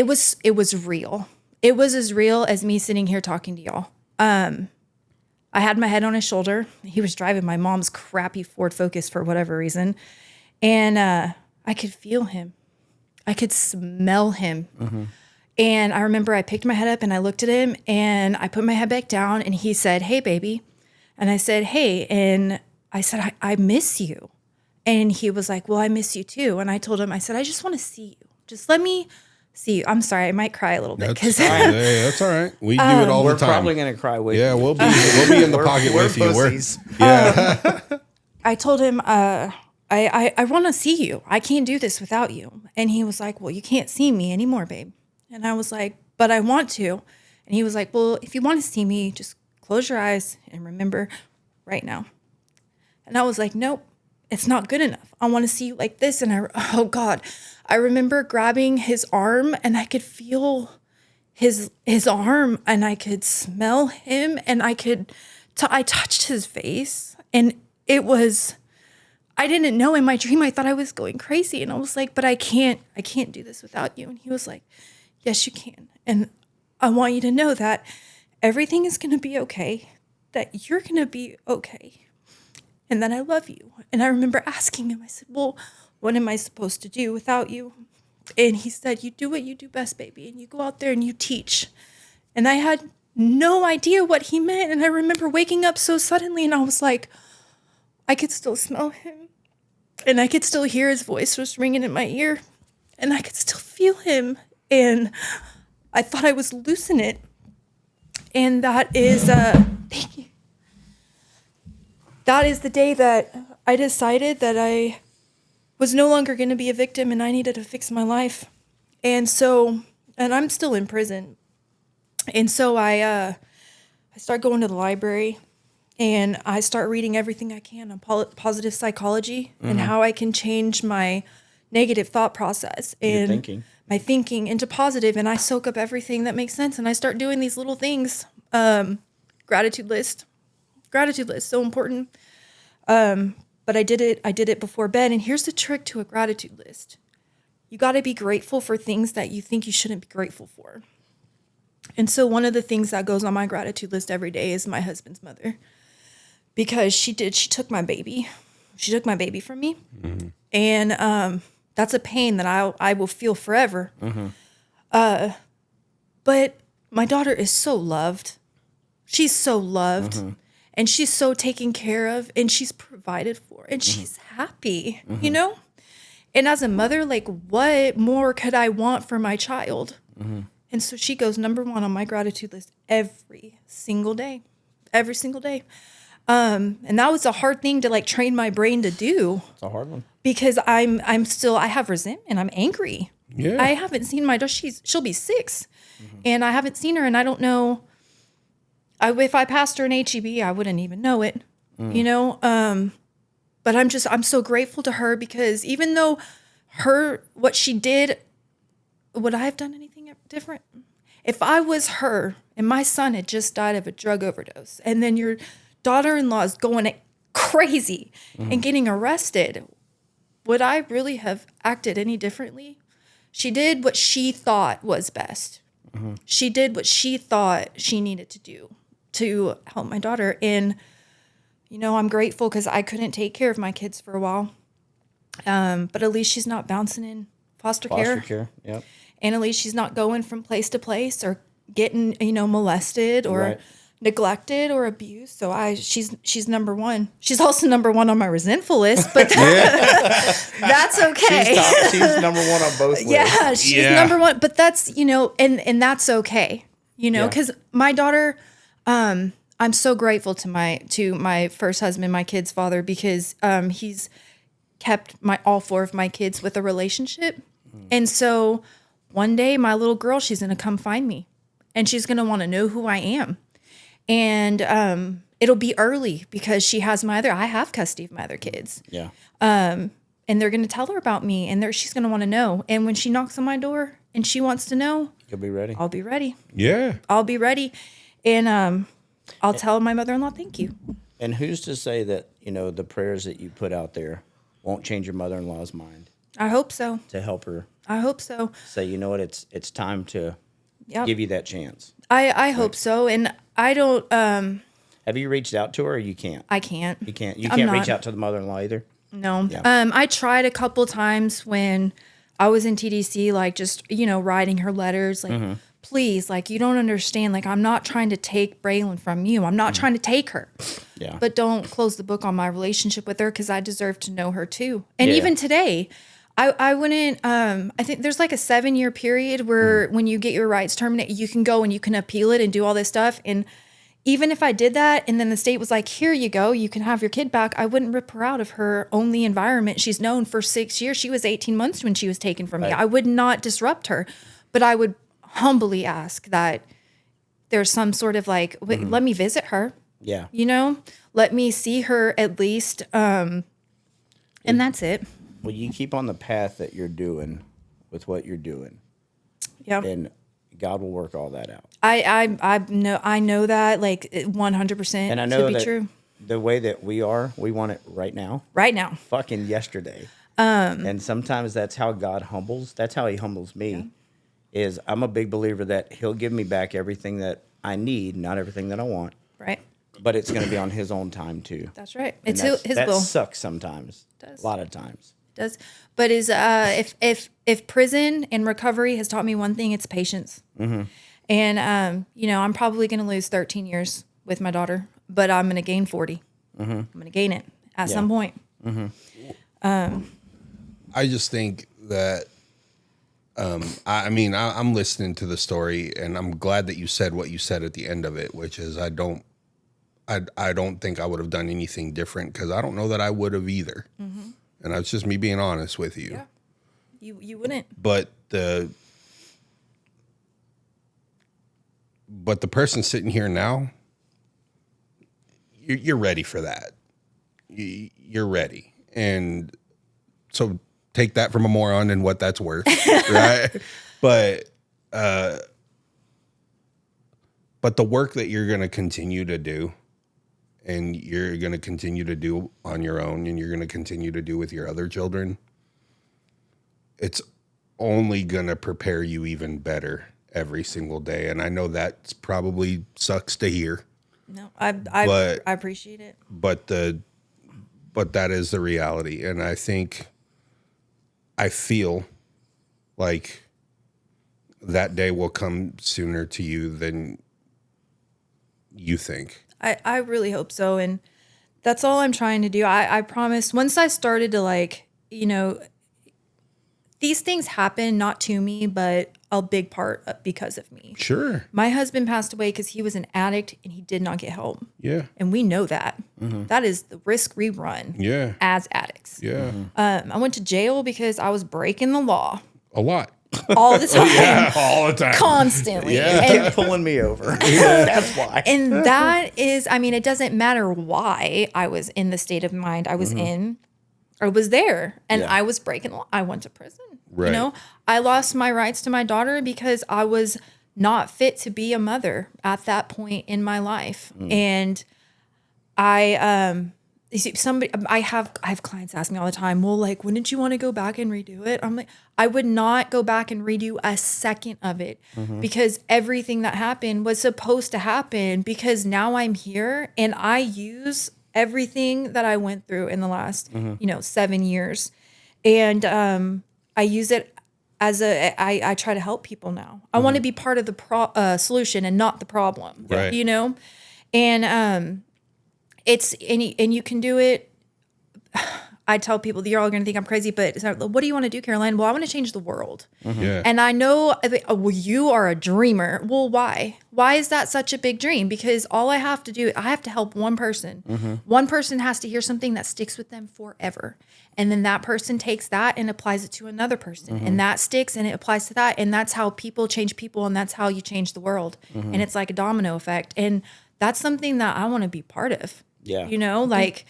was real. It was as real as me sitting here talking to y'all. I had my head on his shoulder. He was driving my mom's crappy Ford Focus for whatever reason. And I could feel him. I could smell him. And I remember I picked my head up and I looked at him and I put my head back down and he said, hey, baby. And I said, hey. And I said, I miss you. And he was like, well, I miss you too. And I told him, I said, I just want to see you. Just let me see you. I'm sorry. I might cry a little bit. That's all right. We do it all the time. We're probably going to cry with you. Yeah, we'll be in the pocket with you. I told him, I want to see you. I can't do this without you. And he was like, well, you can't see me anymore, babe. And I was like, but I want to. And he was like, well, if you want to see me, just close your eyes and remember right now. And I was like, nope, it's not good enough. I want to see you like this. And oh God, I remember grabbing his arm and I could feel his arm and I could smell him and I touched his face and it was, I didn't know in my dream, I thought I was going crazy. And I was like, but I can't do this without you. And he was like, yes, you can. And I want you to know that everything is going to be okay, that you're going to be okay, and that I love you. And I remember asking him, I said, well, what am I supposed to do without you? And he said, you do what you do best, baby, and you go out there and you teach. And I had no idea what he meant. And I remember waking up so suddenly and I was like, I could still smell him. And I could still hear his voice was ringing in my ear. And I could still feel him. And I thought I was losing it. And that is, thank you. That is the day that I decided that I was no longer going to be a victim and I needed to fix my life. And I'm still in prison. And so I start going to the library and I start reading everything I can on positive psychology and how I can change my negative thought process and my thinking into positive. And I soak up everything that makes sense. And I start doing these little things Gratitude list. Gratitude list, so important. But I did it before bed. And here's the trick to a gratitude list. You got to be grateful for things that you think you shouldn't be grateful for. And so one of the things that goes on my gratitude list every day is my husband's mother, because she took my baby. She took my baby from me. Mm-hmm. And that's a pain that I will feel forever. Mm-hmm. But my daughter is so loved. She's so loved. Mm-hmm. And she's so taken care of, and she's provided for, and mm-hmm. she's happy, mm-hmm. you know? And as a mother, like, what more could I want for my child? Mm-hmm. And so she goes number one on my gratitude list every single day. Every single day. And that was a hard thing to, like, train my brain to do. It's a hard one. Because I have resentment. I'm angry. Yeah. I haven't seen my daughter. She'll be 6. Mm-hmm. And I haven't seen her, and I don't know. If I passed her an HEB, I wouldn't even know it, you know? But I'm so grateful to her, because even though what she did, would I have done anything different? If I was her and my son had just died of a drug overdose, and then your daughter-in-law is going crazy mm-hmm. and getting arrested, would I really have acted any differently? She did what she thought was best. Mm-hmm. She did what she thought she needed to do to help my daughter. And, you know, I'm grateful because I couldn't take care of my kids for a while. But at least she's not bouncing in foster care. Foster care, yep. And at least she's not going from place to place or getting, you know, molested or right. neglected or abused. So she's number one. She's also number one on my resentful list, but that's okay. She's number one on both lists. Yeah, she's number one. But that's, you know, and that's okay. You know, because my daughter, I'm so grateful to my first husband, my kid's father, because he's kept all 4 of my kids with a relationship. And so one day my little girl, she's going to come find me, and she's going to want to know who I am. And it'll be early because I have custody of my other kids. Yeah. And they're going to tell her about me, and she's going to want to know. And when she knocks on my door and she wants to know, you'll be ready. I'll be ready. Yeah. I'll be ready. And I'll tell my mother-in-law, thank you. And who's to say that, you know, the prayers that you put out there won't change your mother-in-law's mind? I hope so. To help her. I hope so. Say, you know what, it's time to give you that chance. I hope so. And I don't... Have you reached out to her, or you can't? I can't. You can't. You can't reach out to the mother-in-law either? No. Yeah. I tried a couple times when I was in TDC, like, just, you know, writing her letters, like, mm-hmm. please, like, you don't understand. Like, I'm not trying to take Braylon from you. I'm not trying to take her. Yeah. But don't close the book on my relationship with her, because I deserve to know her too. And even today, I wouldn't, I think there's like a 7-year period where when you get your rights terminated, you can go and you can appeal it and do all this stuff. And even if I did that and then the state was like, here you go, you can have your kid back, I wouldn't rip her out of her only environment she's known for 6 years. She was 18 months when she was taken from me. I would not disrupt her, but I would humbly ask that there's some sort of like, let me visit her. Yeah. You know, let me see her at least. And that's it. Well, you keep on the path that you're doing with what you're doing. Yeah. And God will work all that out. I know that, like, 100%. And I know to be that true. The way that we want it right now. Right now. Fucking yesterday. And sometimes that's how God humbles. That's how he humbles me. Yeah. Is I'm a big believer that he'll give me back everything that I need, not everything that I want. Right. But it's going to be on his own time too. That's right. And It's his will. That sucks sometimes. It does. A lot of times. It does. But if prison and recovery has taught me one thing, it's patience. Mm-hmm. And you know, I'm probably going to lose 13 years with my daughter, but I'm going to gain 40. Mm-hmm. I'm going to gain it at some point. Mm-hmm. I just think that. I mean, I'm listening to the story, and I'm glad that you said what you said at the end of it, which is I don't think I would have done anything different, because I don't know that I would have either. Mm-hmm. And that's just me being honest with you. Yeah, you wouldn't. But the person sitting here now, you're ready for that. You're ready, and so. Take that from a moron and what that's worth, right? But But the work that you're going to continue to do, and you're going to continue to do on your own, and you're going to continue to do with your other children, it's only going to prepare you even better every single day. And I know that probably sucks to hear. No, I appreciate it. But that is the reality. And I feel like that day will come sooner to you than you think. I really hope so. And that's all I'm trying to do. I promise once I started to like, you know, these things happen not to me, but a big part because of me. Sure. My husband passed away because he was an addict and he did not get help. Yeah. And we know that. That is the risk we run as addicts. Yeah. I went to jail because I was breaking the law A lot. all the time. All the time. Constantly. Yeah. And Keep pulling me over. That's why. And that is, I mean, it doesn't matter why I was in the state of mind I was in. I was there and I was breaking the law. I went to prison. Right. You know, I lost my rights to my daughter because I was not fit to be a mother at that point in my life. And you see, I have clients ask me all the time, well, like, wouldn't you want to go back and redo it? I'm like, I would not go back and redo a second of it because everything that happened was supposed to happen because now I'm here and I use everything that I went through in the last, 7 years. And I use it as I try to help people now. I want to be part of the solution and not the problem, Right. you know? And it's, and you can do it. I tell people, you're all going to think I'm crazy, but it's not, what do you want to do, Caroline? Well, I want to change the world. Yeah. And I know, well, you are a dreamer. Well, why? Why is that such a big dream? Because all I have to do, I have to help one person. One person has to hear something that sticks with them forever. And then that person takes that and applies it to another person. And that sticks and it applies to that. And that's how people change people. And that's how you change the world. And it's like a domino effect. And that's something that I want to be part of. Yeah. You know, like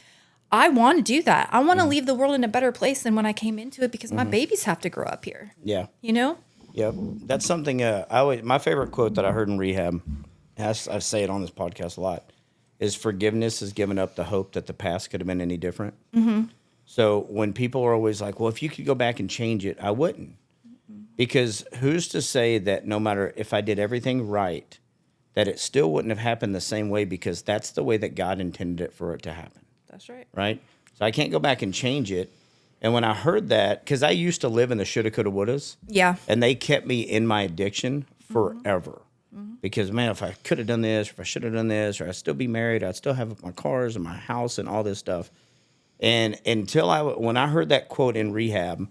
I want to do that. I want to leave the world in a better place than when I came into it because my babies have to grow up here. Yeah. You know? Yep. That's something my favorite quote that I heard in rehab, I say it on this podcast a lot, is forgiveness is giving up the hope that the past could have been any different. So when people are always like, well, if you could go back and change it, I wouldn't. Because who's to say that no matter if I did everything right, that it still wouldn't have happened the same way because that's the way that God intended it for it to happen. That's right. Right? So I can't go back and change it. And when I heard that, because I used to live in the shoulda, coulda, wouldas. Yeah. And they kept me in my addiction forever. Because, man, if I could have done this, or if I should have done this, or I'd still be married, I'd still have my cars and my house and all this stuff. And when I heard that quote in rehab,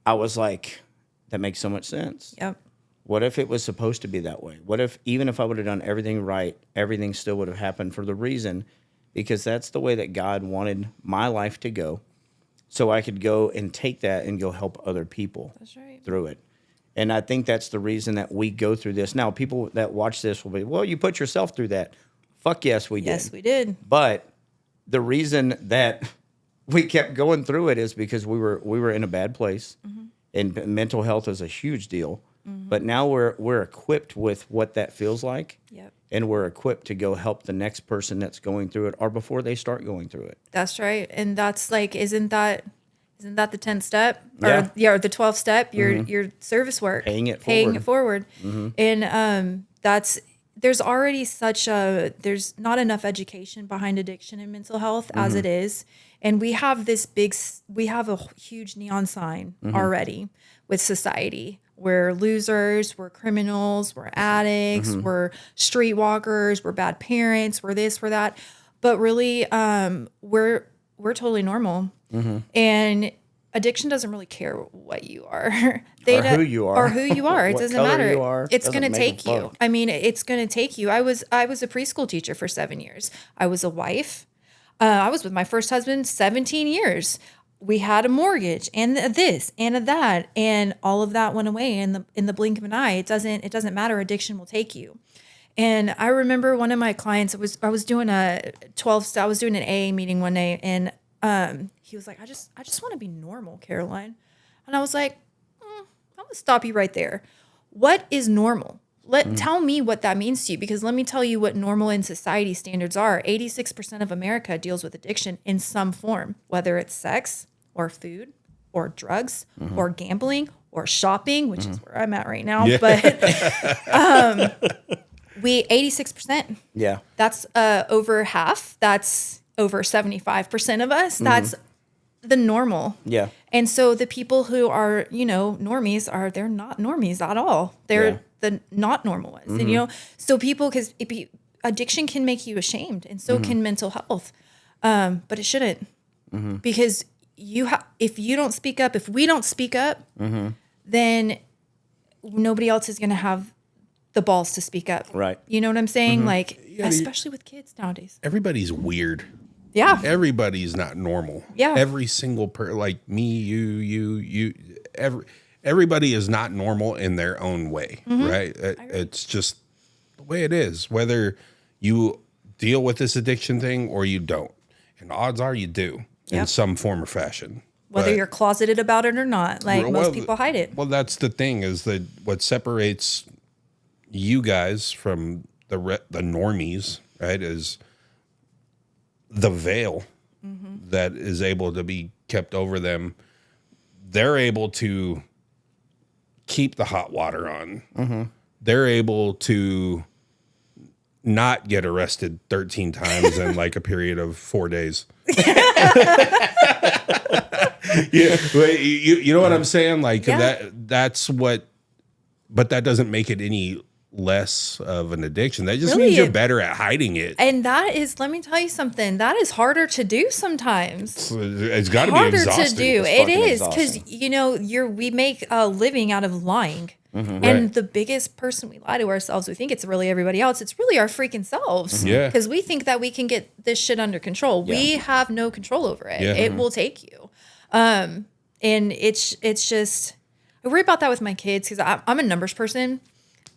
I was like, that makes so much sense. Yep. What if it was supposed to be that way? What if, even if I would have done everything right, everything still would have happened for the reason, because that's the way that God wanted my life to go. So I could go and take that and go help other people through it. And I think that's the reason that we go through this. Now, people that watch this will be, well, you put yourself through that. Fuck yes, we did. Yes, we did. But the reason that we kept going through it is because we were in a bad place, and mental health is a huge deal. But now we're equipped with what that feels like, and we're equipped to go help the next person that's going through it, or before they start going through it. That's right. And that's like, isn't that the 10th step Yeah. or the 12th step? Your service work, Paying it forward. And there's already there's not enough education behind addiction and mental health as it is. And we have a huge neon sign already with society. We're losers, we're criminals, we're addicts, we're streetwalkers, we're bad parents, we're this, we're that. But really, we're totally normal. And addiction doesn't really care what you are. Or who you are. Or who you are. It What doesn't color matter. you are. It's Doesn't going to make take a you. fuck. I mean, it's going to take you. I was a preschool teacher for 7 years. I was a wife. I was with my first husband 17 years. We had a mortgage and this and that, and all of that went away in the blink of an eye. It doesn't matter. Addiction will take you. And I remember one of my clients, I was doing an AA meeting one day, and he was like, I just want to be normal, Caroline. And I was like, I'm gonna stop you right there. What is normal? Tell me what that means to you, because let me tell you what normal in society standards are. 86% of America deals with addiction in some form, whether it's sex or food or drugs or gambling or shopping, which is where I'm at right now. Yeah. But 86%. Yeah. That's over half. That's over 75% of us. That's the normal. Yeah. And so the people who are, normies they're not normies at all. They're the not normal ones. And, so people, because addiction can make you ashamed, and so can mental health. But it shouldn't, because if you don't speak up, if we don't speak up, then nobody else is going to have the balls to speak up. Right. You know what I'm saying? Especially with kids nowadays. Everybody's weird. Yeah. Everybody's not normal. Yeah. Every single like me, you, everybody is not normal in their own way, right? It's just the way it is, whether you deal with this addiction thing or you don't. And odds are you do in Yep. some form or fashion. Whether But- you're closeted about it or not. Most people hide it. Well, that's the thing, is that what separates you guys from the normies, right, is the veil that is able to be kept over them. They're able to keep the hot water on. They're able to not get arrested 13 times in like a period of 4 days. Yeah, but you know what I'm saying? Like that's what, but that doesn't make it any less of an addiction. That just Really, means you're better at hiding it. And that is, let me tell you something, that is harder to do sometimes. It's got to be Harder exhausting. to do. It's It fucking is, because exhausting. we make a living out of lying. And Right. the biggest person we lie to ourselves, we think it's really everybody else. It's really our freaking selves. Yeah. Because we think that we can get this shit under control. We have no control over it. Yeah. It will take you. And it's just, I worry about that with my kids, because I'm a numbers person.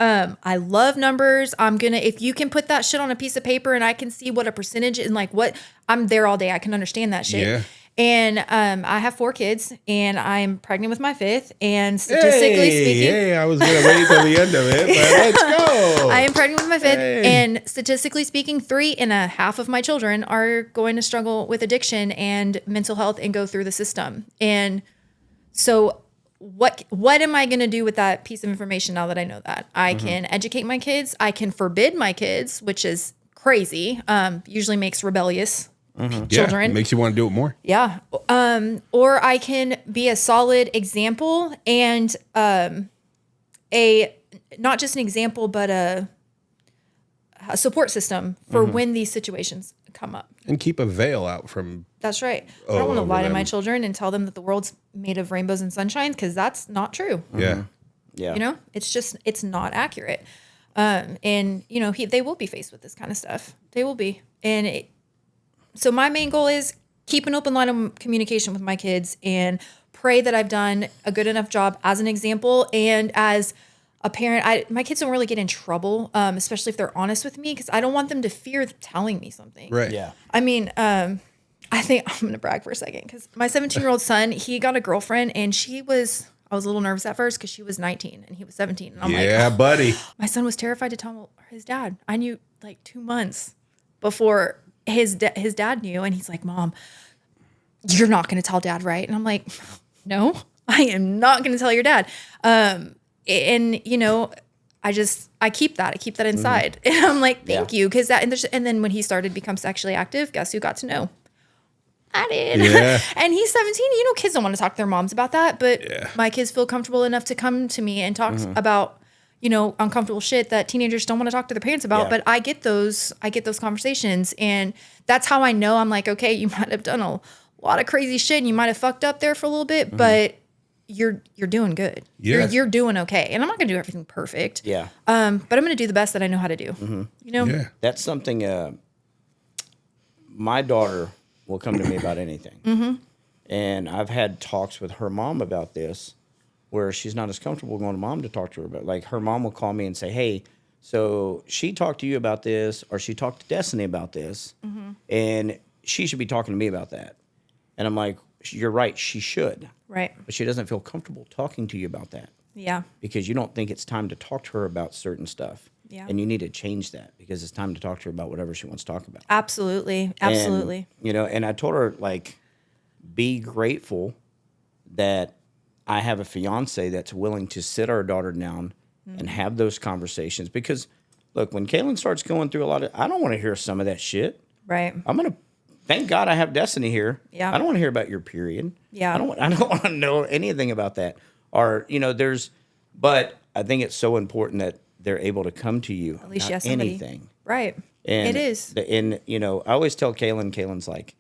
I love numbers. If you can put that shit on a piece of paper and I can see what a percentage and I'm there all day. I can understand that shit. Yeah. And I have 4 kids, and I'm pregnant with my 5th. And statistically speaking, Hey, I was going to wait till the end of it, but let's go. I am pregnant with my 5th. Hey. And statistically speaking, 3.5 of my children are going to struggle with addiction and mental health and go through the system. And so what am I going to do with that piece of information now that I know that? I can educate my kids. I can forbid my kids, which is crazy. Usually makes rebellious children. Yeah, makes you want to do it more. Yeah. Or I can be a solid example and not just an example, but a support system for when these situations come up. And keep a veil out from. That's right. I don't want to over lie to my them. children and tell them that the world's made of rainbows and sunshine, because that's not true. Yeah. Yeah. It's not accurate. And they will be faced with this kind of stuff. They will be. So my main goal is keep an open line of communication with my kids and pray that I've done a good enough job as an example. And as a parent, my kids don't really get in trouble, especially if they're honest with me, because I don't want them to fear telling me something. Right. Yeah. I mean, I think I'm going to brag for a second, because my 17-year-old son, he got a girlfriend, and I was a little nervous at first because she was 19 and he was 17. And I'm like, buddy. my son was terrified to tell his dad. I knew 2 months before his dad knew, and he's like, Mom, you're not going to tell Dad, right? And I'm like, no, I am not going to tell your dad. I keep that. I keep that inside. And I'm like, thank you. Because and then when he started to become sexually active, guess who got to know? I did. Yeah. And he's 17. Kids don't want to talk to their moms about that. But my kids feel comfortable enough to come to me and talk about, uncomfortable shit that teenagers don't want to talk to their parents about. Yeah. But I get those conversations. And that's how I know. I'm like, okay, you might have done a lot of crazy shit and you might have fucked up there for a little bit, but you're doing good. Yeah. You're doing okay. And I'm not going to do everything perfect. Yeah. But I'm going to do the best that I know how to do. Yeah. That's something my daughter will come to me about anything. And I've had talks with her mom about this, where she's not as comfortable going to mom to talk to her about. Like, her mom will call me and say, hey, so she talked to you about this, or she talked to Destiny about this, and she should be talking to me about that. And I'm like, you're right, she should. Right. But she doesn't feel comfortable talking to you about that. Yeah. because you don't think it's time to talk to her about certain stuff. Yeah. And you need to change that because it's time to talk to her about whatever she wants to talk about. Absolutely. Absolutely. And, and I told her, like, be grateful that I have a fiance that's willing to sit our daughter down and have those conversations. Because, look, when Kaylin starts going through a lot of, I don't want to hear some of that shit. Right. I'm going to, thank God I have Destiny here. Yeah. I don't want to hear about your period. Yeah. I don't want to know anything about that. Or, but I think it's so important that they're able to come to you At least about you have somebody. anything. Right. And it is. And, I always tell Kaylin's like,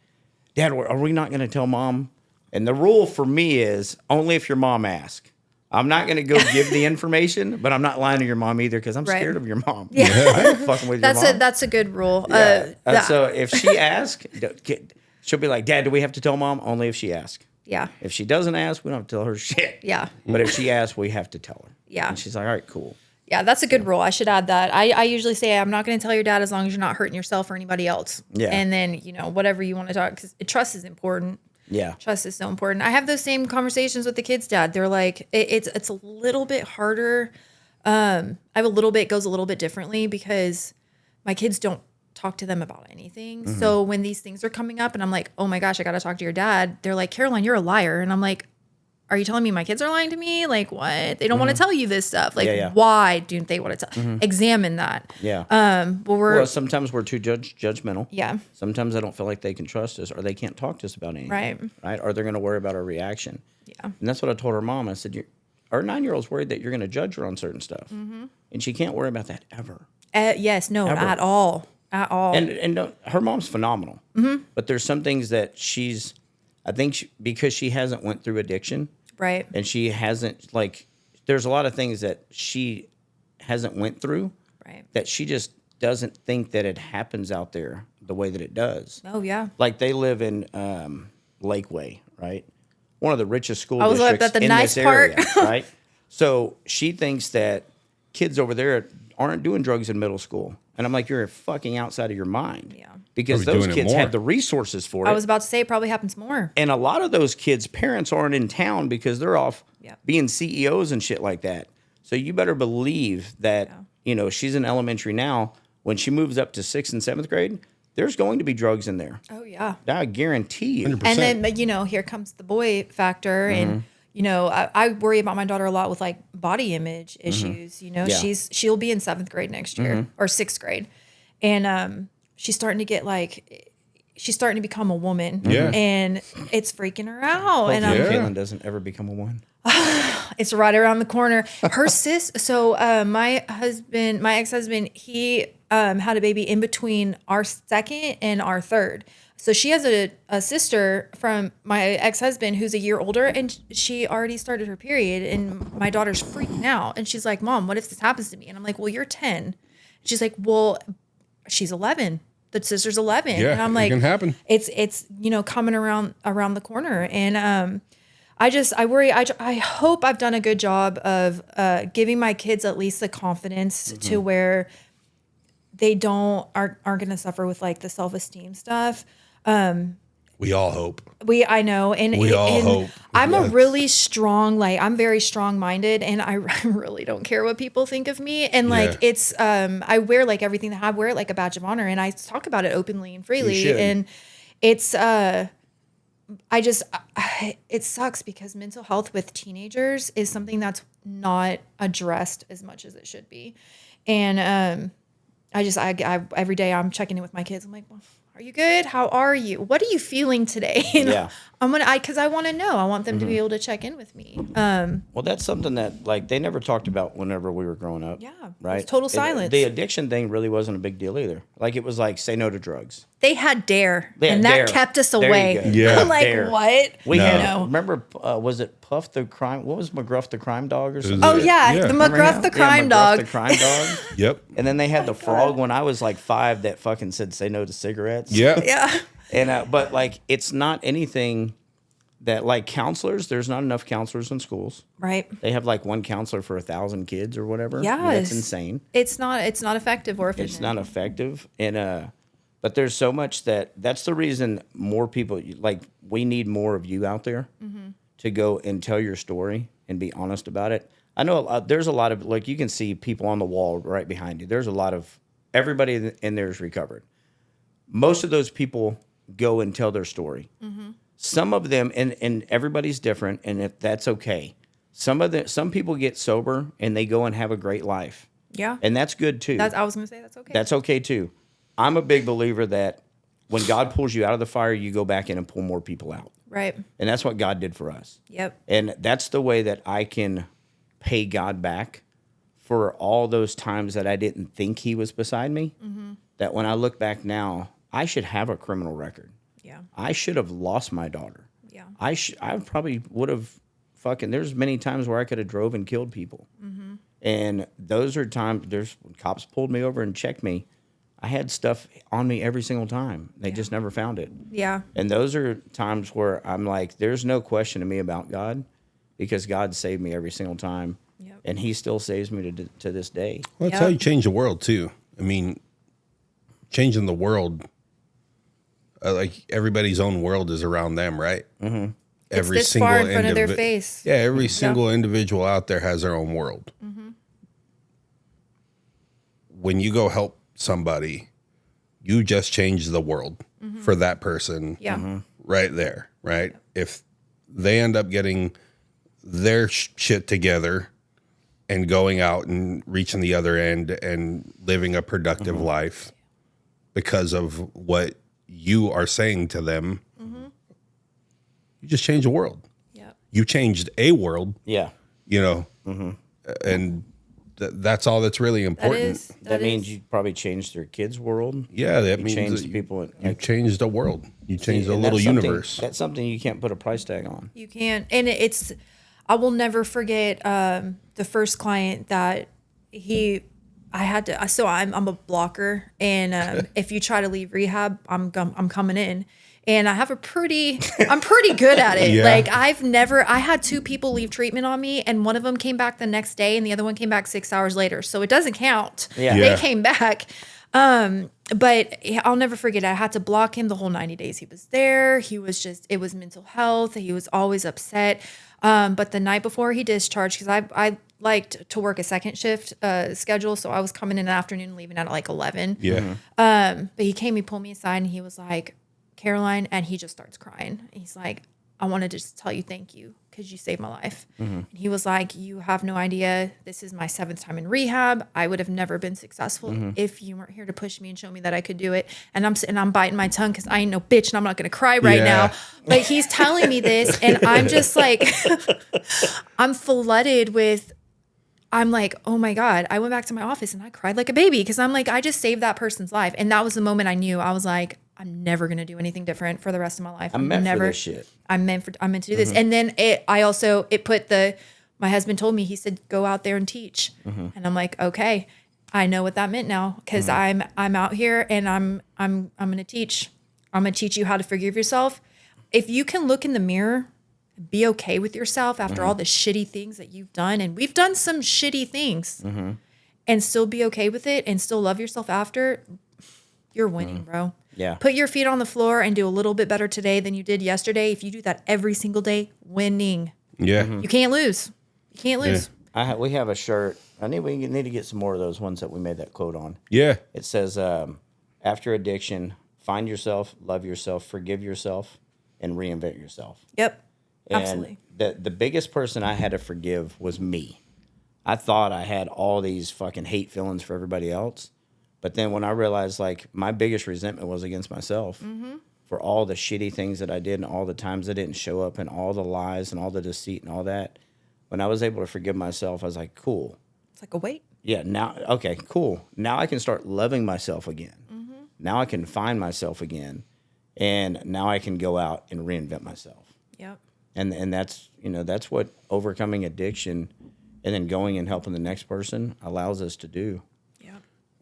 Dad, are we not going to tell Mom? And the rule for me is only if your mom asks. I'm not going to go give the information, but I'm not lying to your mom either because I'm scared of your mom. Yeah. I ain't fucking with your mom. That's a good rule. Yeah. So if she asks, she'll be like, Dad, do we have to tell Mom? Only if she asks. Yeah. If she doesn't ask, we don't have to tell her shit. Yeah. But if she asks, we have to tell her. Yeah. And she's like, all right, cool. Yeah, that's a good rule. I should add that. I usually say I'm not going to tell your dad as long as you're not hurting yourself or anybody else. Yeah. And then, whatever you want to talk, because trust is important. Yeah. Trust is so important. I have those same conversations with the kids' dad. They're like, it's a little bit harder. I have goes a little bit differently because my kids don't talk to them about anything. Mm-hmm. So when these things are coming up and I'm like, oh my gosh, I got to talk to your dad. They're like, Caroline, you're a liar. And I'm like, are you telling me my kids are lying to me? Like, what? They don't want to tell you this stuff. Like, why don't they want to tell? Examine that. Yeah. Well, sometimes we're too judgmental. Yeah. Sometimes I don't feel like they can trust us or they can't talk to us about anything. Right. Right. Or they're going to worry about our reaction. Yeah. And that's what I told her mom. I said, our 9-year-old's worried that you're going to judge her on certain stuff. Mm-hmm. And she can't worry about that ever. Yes. No, Ever. at all. At all. And her mom's phenomenal. Mm-hmm. But there's some things that because she hasn't went through addiction. Right. And she hasn't, there's a lot of things that she hasn't went through. Right. That she just doesn't think that it happens out there the way that it does. Oh, yeah. Like they live in Lakeway, right? One of the richest school I was like, districts that's the in nice this part. area, right? So she thinks that kids over there aren't doing drugs in middle school. And I'm like, you're fucking outside of your mind. Yeah. Because Probably those doing it kids more. had the resources for it. I was about to say it probably happens more. And a lot of those kids' parents aren't in town because they're off being CEOs and shit like that. So you better believe that, she's in elementary now. When she moves up to 6th and 7th grade, there's going to be drugs in there. Oh, yeah. I guarantee you. 100%. And then, here comes the boy factor. And, I worry about my daughter a lot with like body image issues. She'll be in 7th grade next year or 6th grade. And she's starting to get she's starting to become a woman. Yeah. And it's freaking her out. And Hopefully Caitlin doesn't ever become a woman. it's right around the corner. Her my ex-husband, he had a baby in between our 2nd and our 3rd. So she has a sister from my ex-husband who's a year older, and she already started her period, and my daughter's freaking out. And she's like, Mom, what if this happens to me? And I'm like, well, you're 10. She's like, well, she's 11. The sister's 11. Yeah, and I'm like, it can happen. It's coming around the corner. And I worry. I hope I've done a good job of giving my kids at least the confidence to where they aren't going to suffer with like the self-esteem stuff. We all hope. I know. And We all hope. I'm a Yes. really strong, I'm very strong-minded, and I really don't care what people think of me. And Yeah. it's, I wear like everything that I wear it like a badge of honor, and I talk about it openly and freely. should. And it's, it sucks because mental health with teenagers is something that's not addressed as much as it should be. And, I every day I'm checking in with my kids. I'm like, well, are you good? How are you? What are you feeling today? Yeah. Because I want to know. I want them to be able to check in with me. Well, that's something that they never talked about whenever we were growing up. Yeah, it right. was total silence. The addiction thing really wasn't a big deal either. Like it was like say no to drugs. They had Dare, They had and that Dare. kept us There you away. go. Yeah. I'm like, Dare. what? We No. had No. remember was it Puff the Crime? What was McGruff the Crime Dog or something? Oh yeah, Yeah. the Remember McGruff him? the Yeah, crime McGruff dog. the Crime Dog. Yep. And then they had the frog when I was like 5 that fucking said say no to cigarettes. Yeah. Yeah. And but like it's not anything that like counselors. There's not enough counselors in schools. Right. They have like one counselor for 1,000 kids or whatever. Yes. That's insane. It's not effective or efficient. It's not effective. And but there's so much that's the reason more people we need more of you out there to go and tell your story and be honest about it. I know there's a lot of, like, you can see people on the wall right behind you. There's a lot of, everybody in there is recovered. Most of those people go and tell their story. Some of them, and everybody's different, and if that's okay. Some people get sober and they go and have a great life. Yeah. And that's good too. I was going to say that's okay. That's okay too. I'm a big believer that when God pulls you out of the fire, you go back in and pull more people out. Right. And that's what God did for us. Yep. And that's the way that I can pay God back for all those times that I didn't think he was beside me. That when I look back now, I should have a criminal record. Yeah. I should have lost my daughter. Yeah. I probably would have there's many times where I could have drove and killed people. And those are times, when cops pulled me over and checked me, I had stuff on me every single time. They just never found it. Yeah. And those are times where I'm like, there's no question to me about God, because God saved me every single time. Yep. And he still saves me to this day. Well, that's how you change the world too. I mean, changing the world, like everybody's own world is around them, right? Mm-hmm. Every it's this far in front of their face. Yeah, every single individual out there has their own world. When you go help somebody, you just change the world for that person. Yeah. Right there, right? If they end up getting their shit together and going out and reaching the other end and living a productive life because of what you are saying to them, you just change the world. Yep. You changed a world, Yeah. you know, and that's all that's really important. That means you probably changed their kids' world. Yeah, that You means changed that people. you changed the world. You changed a And little that's something- universe. That's something you can't put a price tag on. You can't. And I will never forget the first client that I'm a blocker. And if you try to leave rehab, I'm coming in. And I'm pretty good at it. Yeah. Like I had 2 people leave treatment on me, and one of them came back the next day and the other one came back 6 hours later. So it doesn't count. Yeah. They came back. But I'll never forget, I had to block him the whole 90 days he was there. It was mental health. He was always upset. But the night before he discharged, because I liked to work a second shift schedule. So I was coming in the afternoon, leaving at like 11. Yeah. But he pulled me aside and he was like, Caroline, and he just starts crying. He's like, I wanted to just tell you thank you because you saved my life. And he was like, you have no idea. This is my 7th time in rehab. I would have never been successful if you weren't here to push me and show me that I could do it. And I'm biting my tongue because I ain't no bitch and I'm not going to cry right now. But he's telling me this and I'm just like, I'm flooded with, I'm like, oh my God. I went back to my office and I cried like a baby because I'm like, I just saved that person's life. And that was the moment I knew. I was like, I'm never going to do anything different for the rest of my life. I'm meant for this shit. I'm meant to do this. And then my husband told me, he said, go out there and teach. And I'm like, okay, I know what that meant now. Cause I'm out here and I'm going to teach. I'm going to teach you how to forgive yourself. If you can look in the mirror, be okay with yourself after all the shitty things that you've done. And we've done some shitty things and still be okay with it and still love yourself after, you're winning, bro. Yeah. Put your feet on the floor and do a little bit better today than you did yesterday. If you do that every single day, winning. Yeah. You can't lose. You can't lose. We have a shirt. We need to get some more of those ones that we made that quote on. Yeah. It says, after addiction, find yourself, love yourself, forgive yourself, and reinvent yourself. Yep. And Absolutely. the biggest person I had to forgive was me. I thought I had all these fucking hate feelings for everybody else. But then when I realized, like, my biggest resentment was against myself for all the shitty things that I did and all the times I didn't show up and all the lies and all the deceit and all that. When I was able to forgive myself, I was like, cool. It's like a weight. Yeah, okay, cool. Now I can start loving myself again. Now I can find myself again. And now I can go out and reinvent myself. Yep. And that's, that's what overcoming addiction and then going and helping the next person allows us to do. Yep.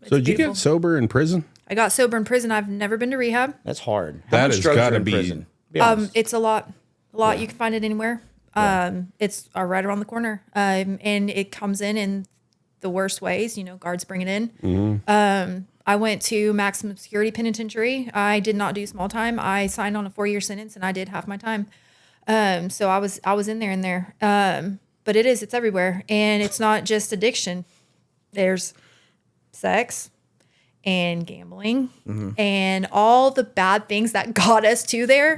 So did you get sober in prison? I got sober in prison. I've never been to rehab. That's hard. That much has drugs gotta are in be- prison? Be honest. It's a lot. You can find it anywhere. It's right around the corner. And it comes in the worst ways, guards bring it in. I went to maximum security penitentiary. I did not do small time. I signed on a 4-year sentence and I did half my time. So I was in there. but it's everywhere. And it's not just addiction. There's sex and gambling and all the bad things that got us to there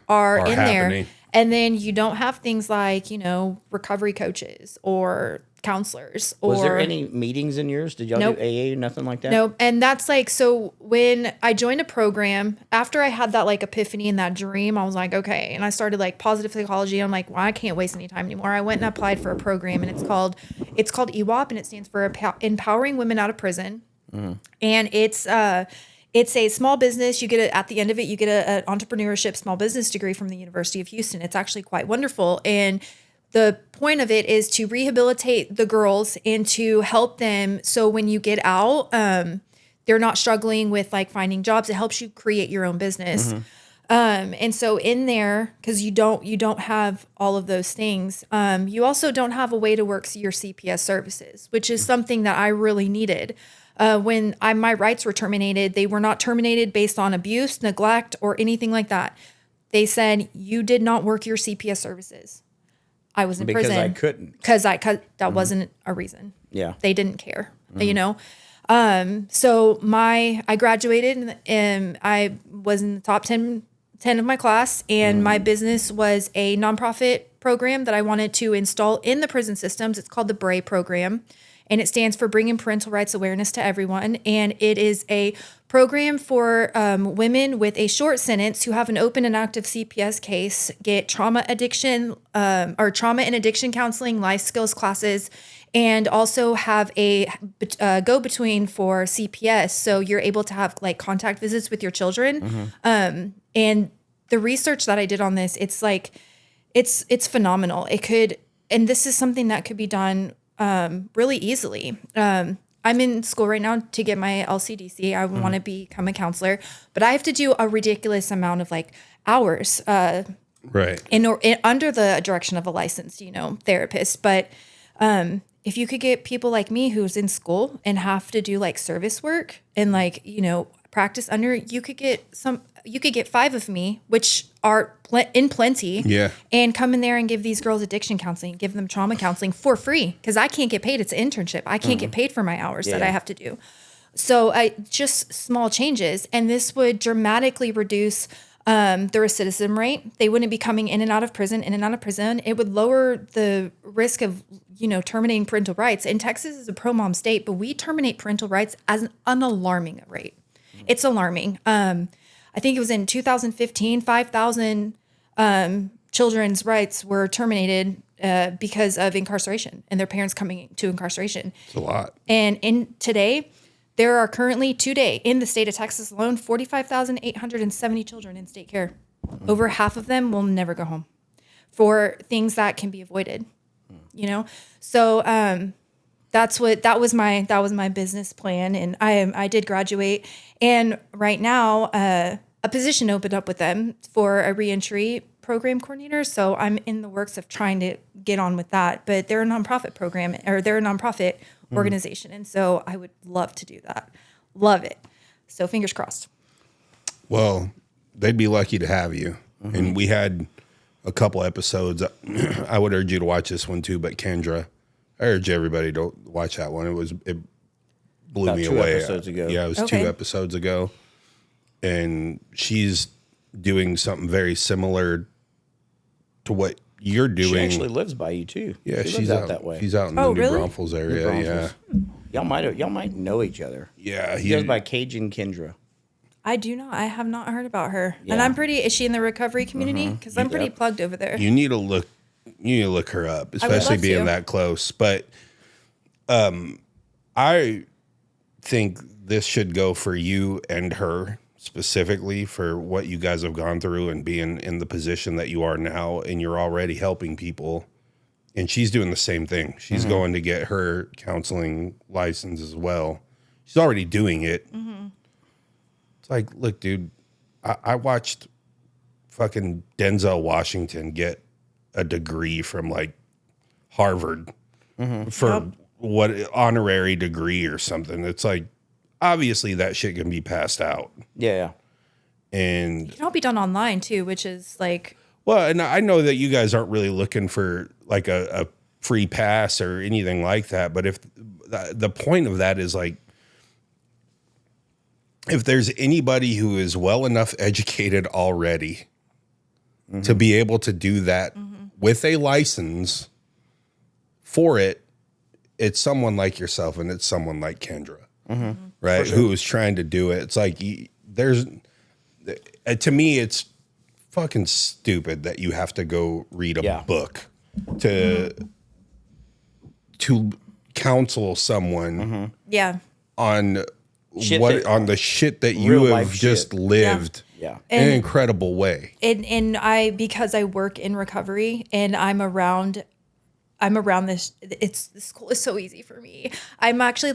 are in happening. there. And then you don't have things like, recovery coaches or counselors. Was there any meetings in yours? Did y'all Nope. do AA, nothing like that? No, and that's like, so when I joined a program, after I had that like epiphany and that dream, I was like, okay. And I started like positive psychology. I'm like, well, I can't waste any time anymore. I went and applied for a program, and it's called EWOP, and it stands for Empowering Women Out of Prison. And it's a small business. You get at the end of it, you get an entrepreneurship small business degree from the University of Houston. It's actually quite wonderful. And the point of it is to rehabilitate the girls and to help them. So when you get out, they're not struggling with like finding jobs. It helps you create your own business. And so in there, because you don't have all of those things, you also don't have a way to work your CPS services, which is something that I really needed. When my rights were terminated, they were not terminated based on abuse, neglect, or anything like that. They said, you did not work your CPS services. I was in prison. Because I couldn't. Because that wasn't a reason. Yeah. They didn't care, So I graduated and I was in the top 10 of my class, and my business was a nonprofit program that I wanted to install in the prison systems. It's called the BRAE program, and it stands for Bringing Parental Rights Awareness to Everyone. And it is a program for women with a short sentence who have an open and active CPS case, get trauma and addiction counseling, life skills classes, and also have a go-between for CPS. So you're able to have like contact visits with your children. And the research that I did on this, it's like, it's phenomenal. And this is something that could be done really easily. I'm in school right now to get my LCDC. I want to become a counselor, but I have to do a ridiculous amount of like hours, Right. under the direction of a licensed, therapist. But if you could get people like me who's in school and have to do like service work and like, practice under, you could get 5 of me, which are in plenty, and come in there and give these girls addiction counseling, give them trauma counseling for free, because I can't get paid. It's an internship. I can't get paid for my hours that I have to do. So just small changes, and this would dramatically reduce the recidivism rate. They wouldn't be coming in and out of prison. It would lower the risk of terminating parental rights. And Texas is a pro-mom state, but we terminate parental rights as an alarming rate. It's alarming. I think it was in 2015, 5,000 children's rights were terminated because of incarceration and their parents coming to incarceration. It's a lot. And today, there are currently today in the state of Texas alone, 45,870 children in state care. Over half of them will never go home for things that can be avoided. So that was my business plan, and I did graduate, and right now a position opened up with them for a reentry program coordinator. So I'm in the works of trying to get on with that, but they're a nonprofit program, or they're a nonprofit organization, and so I would love to do that. Love it. So fingers crossed. Well, they'd be lucky to have you. And we had a couple episodes. I would urge you to watch this one too, but Kendra, I urge everybody to watch that one. It blew About me 2 away. episodes ago. Yeah, it was 2 episodes ago. And she's doing something very similar to what you're doing. She actually lives by you too. Yeah, she she's lives out that way. She's out in the New Braunfels area. Braunfels. Y'all might know each other. Yeah. She goes by Cajun Kendra. I do not. I have not heard about her. Yeah. And I'm pretty. Is she in the recovery community? Because I'm pretty plugged over there. You need to look her up, especially being that close. But I think this should go for you and her specifically, for what you guys have gone through and being in the position that you are now, and you're already helping people. And she's doing the same thing. She's going to get her counseling license as well. She's already doing it. It's like, look, dude, I watched fucking Denzel Washington get a degree from like Harvard for what honorary degree or something. It's like, obviously that shit can be passed out. Yeah. And it can all be done online too, which is like, well, and I know that you guys aren't really looking for like a free pass or anything like that. But if the point of that is like, if there's anybody who is well enough educated already to be able to do that with a license for it, it's someone like yourself and it's someone like Kendra, right? Sure. Who is trying to do it. It's like, to me, it's fucking stupid that you have to go read a book to counsel someone on on the shit that you have just lived in an incredible way. And because I work in recovery and I'm around this, this school is so easy for me. I'm actually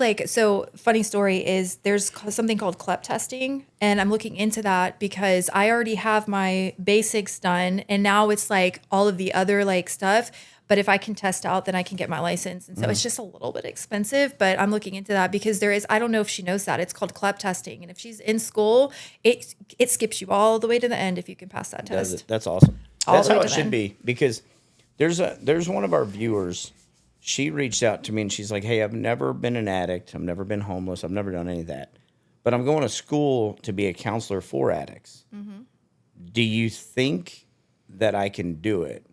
funny story is there's something called CLEP testing, and I'm looking into that because I already have my basics done, and now it's like all of the other stuff. But if I can test out, then I can get my license. And so it's just a little bit expensive, but I'm looking into that because I don't know if she knows that. It's called CLEP testing. And if she's in school, it skips you all the way to the end if you can pass that test. That's awesome. That's how it should be, because there's one of our viewers. She reached out to me and she's like, hey, I've never been an addict. I've never been homeless. I've never done any of that. But I'm going to school to be a counselor for addicts. Do you think that I can do it?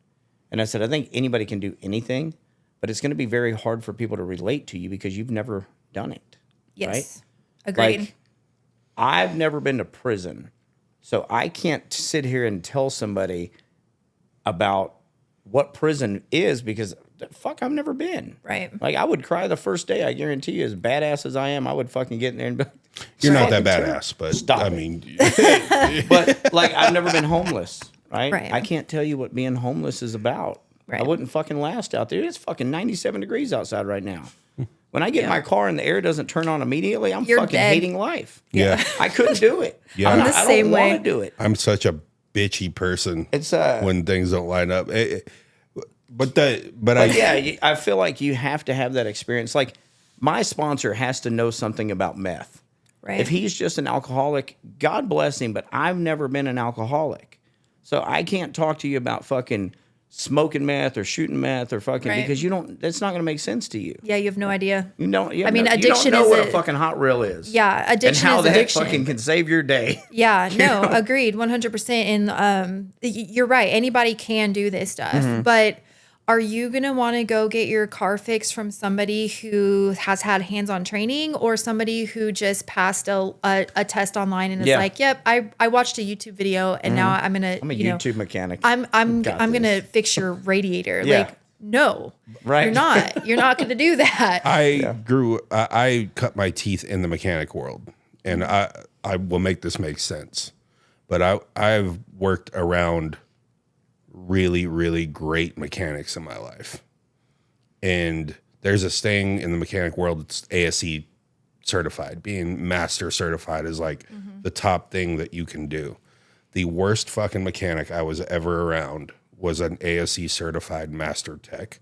And I said, I think anybody can do anything, but it's going to be very hard for people to relate to you because you've never done it. Yes. Right? Agreed. Like, I've never been to prison, so I can't sit here and tell somebody about what prison is because, fuck, I've never been. Right. Like, I would cry the first day. I guarantee you, as badass as I am, I would fucking get in there and be You're not that badass, but Stop I it. mean. But, like, I've never been homeless. Right? Right. I can't tell you what being homeless is about. Right. I wouldn't fucking last out there. It's fucking 97 degrees outside right now. When I get in my car and the air doesn't turn on immediately, I'm You're fucking dead. hating life. Yeah. I couldn't do it. Yeah. I'm the I same don't way. want to do it. I'm such a bitchy person. It's when things don't line up. I feel like you have to have that experience. Like, my sponsor has to know something about meth. Right. If he's just an alcoholic, God bless him, but I've never been an alcoholic. So I can't talk to you about fucking smoking meth or shooting meth or fucking because you don't. That's not going to make sense to you. Yeah, you have no idea. You don't. I mean, addiction you don't know is what a fucking hot reel is. Yeah, addiction and how is that addiction. fucking can save your day. Yeah, no, agreed, 100%. And you're right. Anybody can do this stuff, but are you going to want to go get your car fixed from somebody who has had hands-on training or somebody who just passed a test online and is like, yep, I watched a YouTube video and now I'm going to, I'm a YouTube mechanic. I'm going to fix your radiator. Yeah. Like, no, Right. you're not. You're not going to do that. I cut my teeth in the mechanic world, and I will make this make sense. But I've worked around really, really great mechanics in my life. And there's a thing in the mechanic world that's ASE certified. Being master certified is like the top thing that you can do. The worst fucking mechanic I was ever around was an ASE certified master tech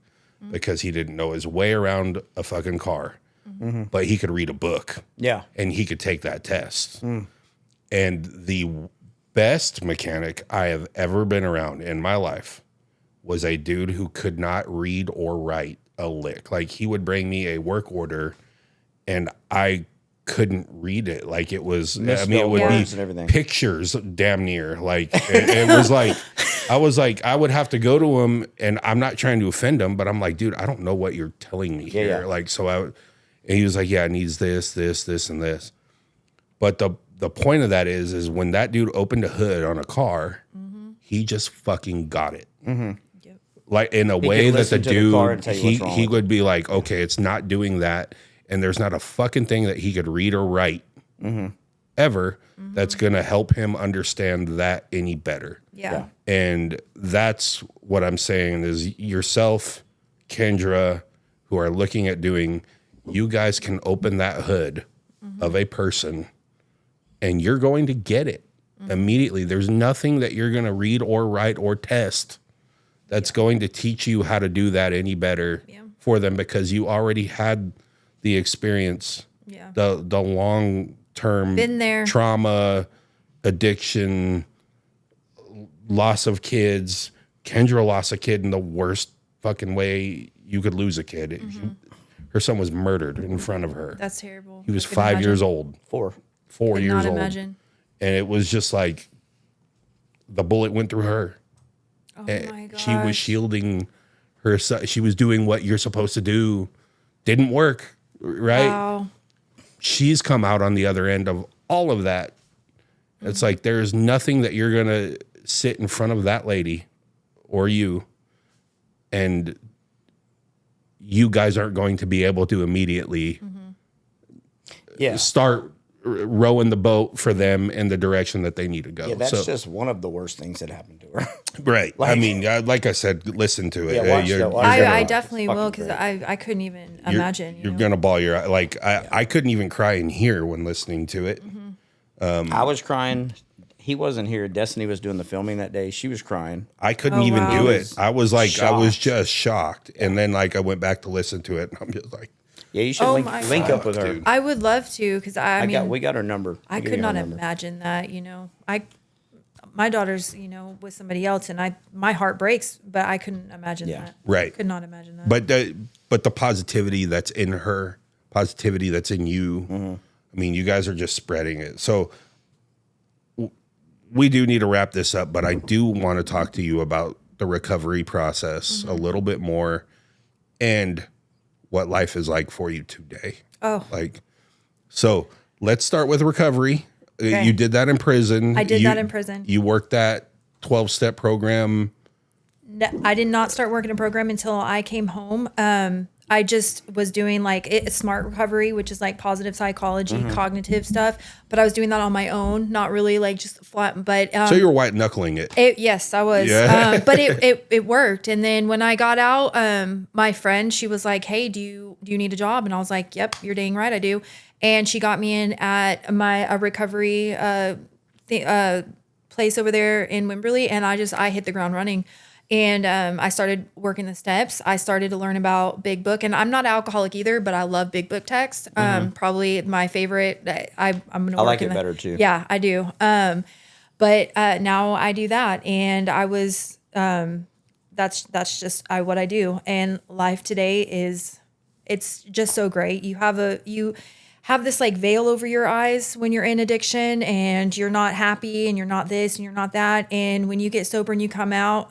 because he didn't know his way around a fucking car, but he could read a book. Yeah. And he could take that test. And the best mechanic I have ever been around in my life was a dude who could not read or write a lick. Like, he would bring me a work order and I couldn't read it. Like, it was, I mean, it would be and everything. pictures damn near. Like, it was like, I would have to go to him, and I'm not trying to offend him, but I'm like, dude, I don't know what you're telling me here. Yeah. Like, and he was like, yeah, it needs this, and this. But the point of that is when that dude opened a hood on a car, he just fucking got it. Like, in a way that the dude, he would be like, okay, it's not doing that. And there's not a fucking thing that he could read or write ever that's going to help him understand that any better. Yeah. And that's what I'm saying is yourself, Kendra, who are looking at doing, you guys can open that hood of a person and you're going to get it immediately. There's nothing that you're going to read or write or test that's going to teach you how to do that any better for them because you already had the experience, the long-term Been there. trauma, addiction, loss of kids. Kendra lost a kid in the worst fucking way you could lose a kid. Her son was murdered in front of her. That's terrible. He was I couldn't 5 imagine. years old. 4 Could years not old. imagine. And it was just like the bullet went through her. Oh And my gosh. she was shielding her son. She was doing what you're supposed to do. Didn't work, right? Wow. She's come out on the other end of all of that. It's like there's nothing that you're going to sit in front of that lady or you, and you guys aren't going to be able to immediately start rowing the boat for them in the direction that they need to go. Yeah, that's just one of the worst things that happened to her. right. I mean, like I said, listen to it. Yeah, watch You're that. Watch gonna- I definitely will, because fucking I couldn't even imagine. You're know? gonna bawl your eye. Like I couldn't even cry in here when listening to it. I was crying. He wasn't here. Destiny was doing the filming that day. She was crying. I couldn't Oh, even wow. do it. I was like, I was Shocked. just shocked. And then like I went back to listen to it, and I'm just like, Yeah, you should Oh link, my link up with her. dude. I would love to, because I mean, We got her number. I I'll give could you her not number. imagine that. My daughter's with somebody else, and my heart breaks, but I couldn't imagine Yeah. that. Right. Could not imagine that. but the positivity that's in her, positivity that's in you. I mean, you guys are just spreading it. So we do need to wrap this up, but I do want to talk to you about the recovery process a little bit more and what life is like for you today. Oh. So let's start with recovery. Okay. You did that in prison. I did that in prison. You worked that 12-step program. I did not start working a program until I came home. I just was doing smart recovery, which is like positive psychology, cognitive stuff. But I was doing that on my own, not really like just flat. But So you were white knuckling it. yes, I was. Yeah. But it worked. And then when I got out, my friend, she was like, "Hey, do you need a job?" And I was like, "Yep, you're dang right, I do." And she got me in at a recovery place over there in Wimberley, and I hit the ground running. And I started working the steps. I started to learn about Big Book, and I'm not alcoholic either, but I love Big Book text. Probably my favorite. I'm gonna. I work like in it better too. Yeah, I do. But now I do that, and I was. That's just what I do, and life today it's just so great. You have this like veil over your eyes when you're in addiction, and you're not happy, and you're not this, and you're not that. And when you get sober and you come out,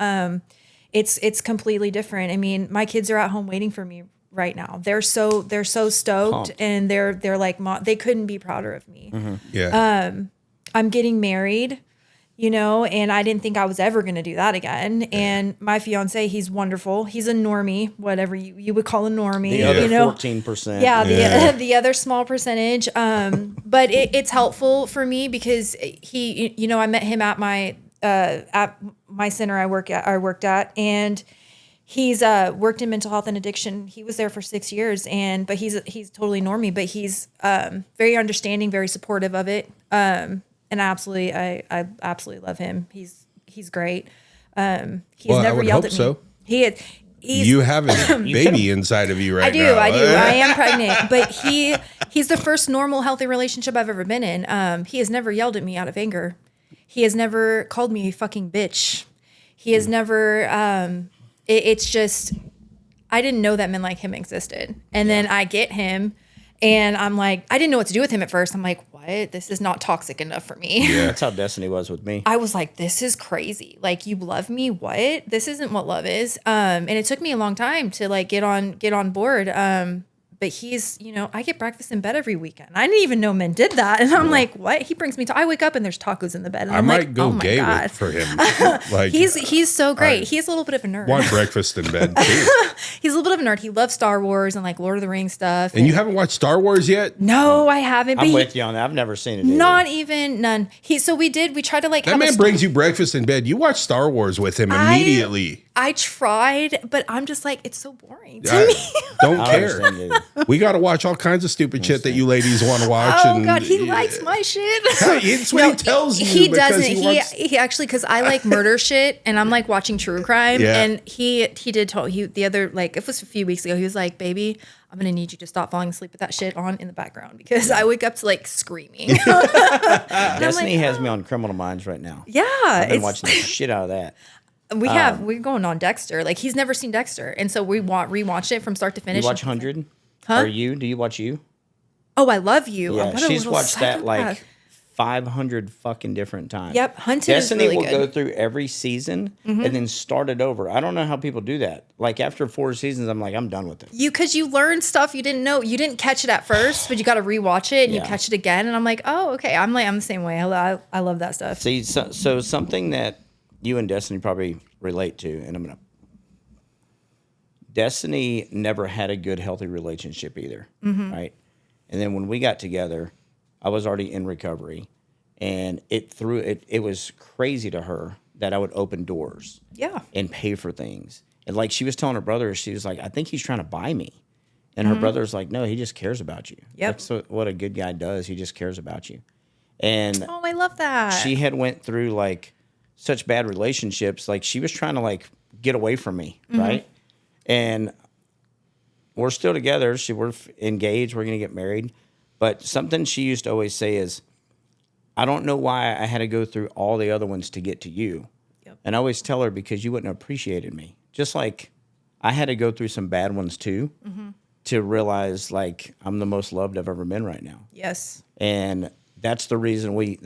it's completely different. I mean, my kids are at home waiting for me right now. They're so stoked, Pumped. and they're like, they couldn't be prouder of me. Yeah. I'm getting married, and I didn't think I was ever going to do that again. And my fiance, he's wonderful. He's a normie, whatever you would call a normie. The other you know? 14%. Yeah, the other small percentage. But it's helpful for me because he, I met him at my center I worked at, and he's worked in mental health and addiction. He was there for 6 years, but he's totally normie, but he's very understanding, very supportive of it. And I absolutely love him. He's great. He's Well, I never would yelled hope at me. so. He's You have a baby inside of you right now. I do. I am pregnant, but he's the first normal, healthy relationship I've ever been in. He has never yelled at me out of anger. He has never called me a fucking bitch. He has never. It's just I didn't know that men like him existed, and then I get him, and I'm like, I didn't know what to do with him at first. I'm like, what? This is not toxic enough for me. Yeah. That's how Destiny was with me. I was like, this is crazy. Like, you love me? What? This isn't what love is. And it took me a long time to like get on board. But he's, I get breakfast in bed every weekend. I didn't even know men did that. And I'm like, what? He brings me I wake up and there's tacos in the bed. And I I'm might like, go oh my gay God. for him. Like He's so great. He's a little bit of a nerd. want breakfast in bed too. He's a little bit of a nerd. He loves Star Wars and like Lord of the Rings stuff. And you haven't watched Star Wars yet? No, I haven't. I'm But with you on that. I've never seen it. Either. not even none. We tried to like That have man a brings you breakfast in bed. You watch Star Wars with him immediately. I tried, but I'm just like, it's so boring to me. Don't I don't care. understand either. We got to watch all kinds of stupid shit that you ladies want to watch. Oh and God, he likes my shit. It's what he tells you. He because doesn't. wants- He actually, because I like murder shit, and I'm like watching true crime. Yeah. And he did tell the other, like, it was a few weeks ago. He was like, "Baby, I'm gonna need you to stop falling asleep with that shit on in the background because I wake up to like screaming." Destiny has me on Criminal Minds right now. Yeah, I've been it's watching the shit out of that. We're going on Dexter. Like, he's never seen Dexter. And so we rewatched it from start to finish. You watch 100? Huh? Or You? Do you watch You? Oh, I love you. Yeah, What a she's little watched that like psychopath. 500 fucking different times. Yep, Hunted Destiny is really will good. go through every season and then start it over. I don't know how people do that. Like after 4 seasons, I'm like, I'm done with it. Because you learn stuff you didn't know. You didn't catch it at first, but you got to rewatch it and you Yeah. catch it again. And I'm like, oh, okay. I'm the same way. I love that stuff. See, so something that you and Destiny probably relate to, and I'm gonna. Destiny never had a good, healthy relationship either, right? And then when we got together, I was already in recovery, and it was crazy to her that I would open doors, Yeah. and pay for things. And like she was telling her brother, she was like, I think he's trying to buy me. And her brother's like, no, he just cares about you. Yep. That's what a good guy does. He just cares about you. And Oh, I love that. she had went through like such bad relationships. Like she was trying to like get away from me. Right. And we're still together. We're engaged. We're going to get married. But something she used to always say is, I don't know why I had to go through all the other ones to get to you. Yep. And I always tell her, because you wouldn't have appreciated me. Just like I had to go through some bad ones too, to realize like I'm the most loved I've ever been right now. Yes. And that's the reason we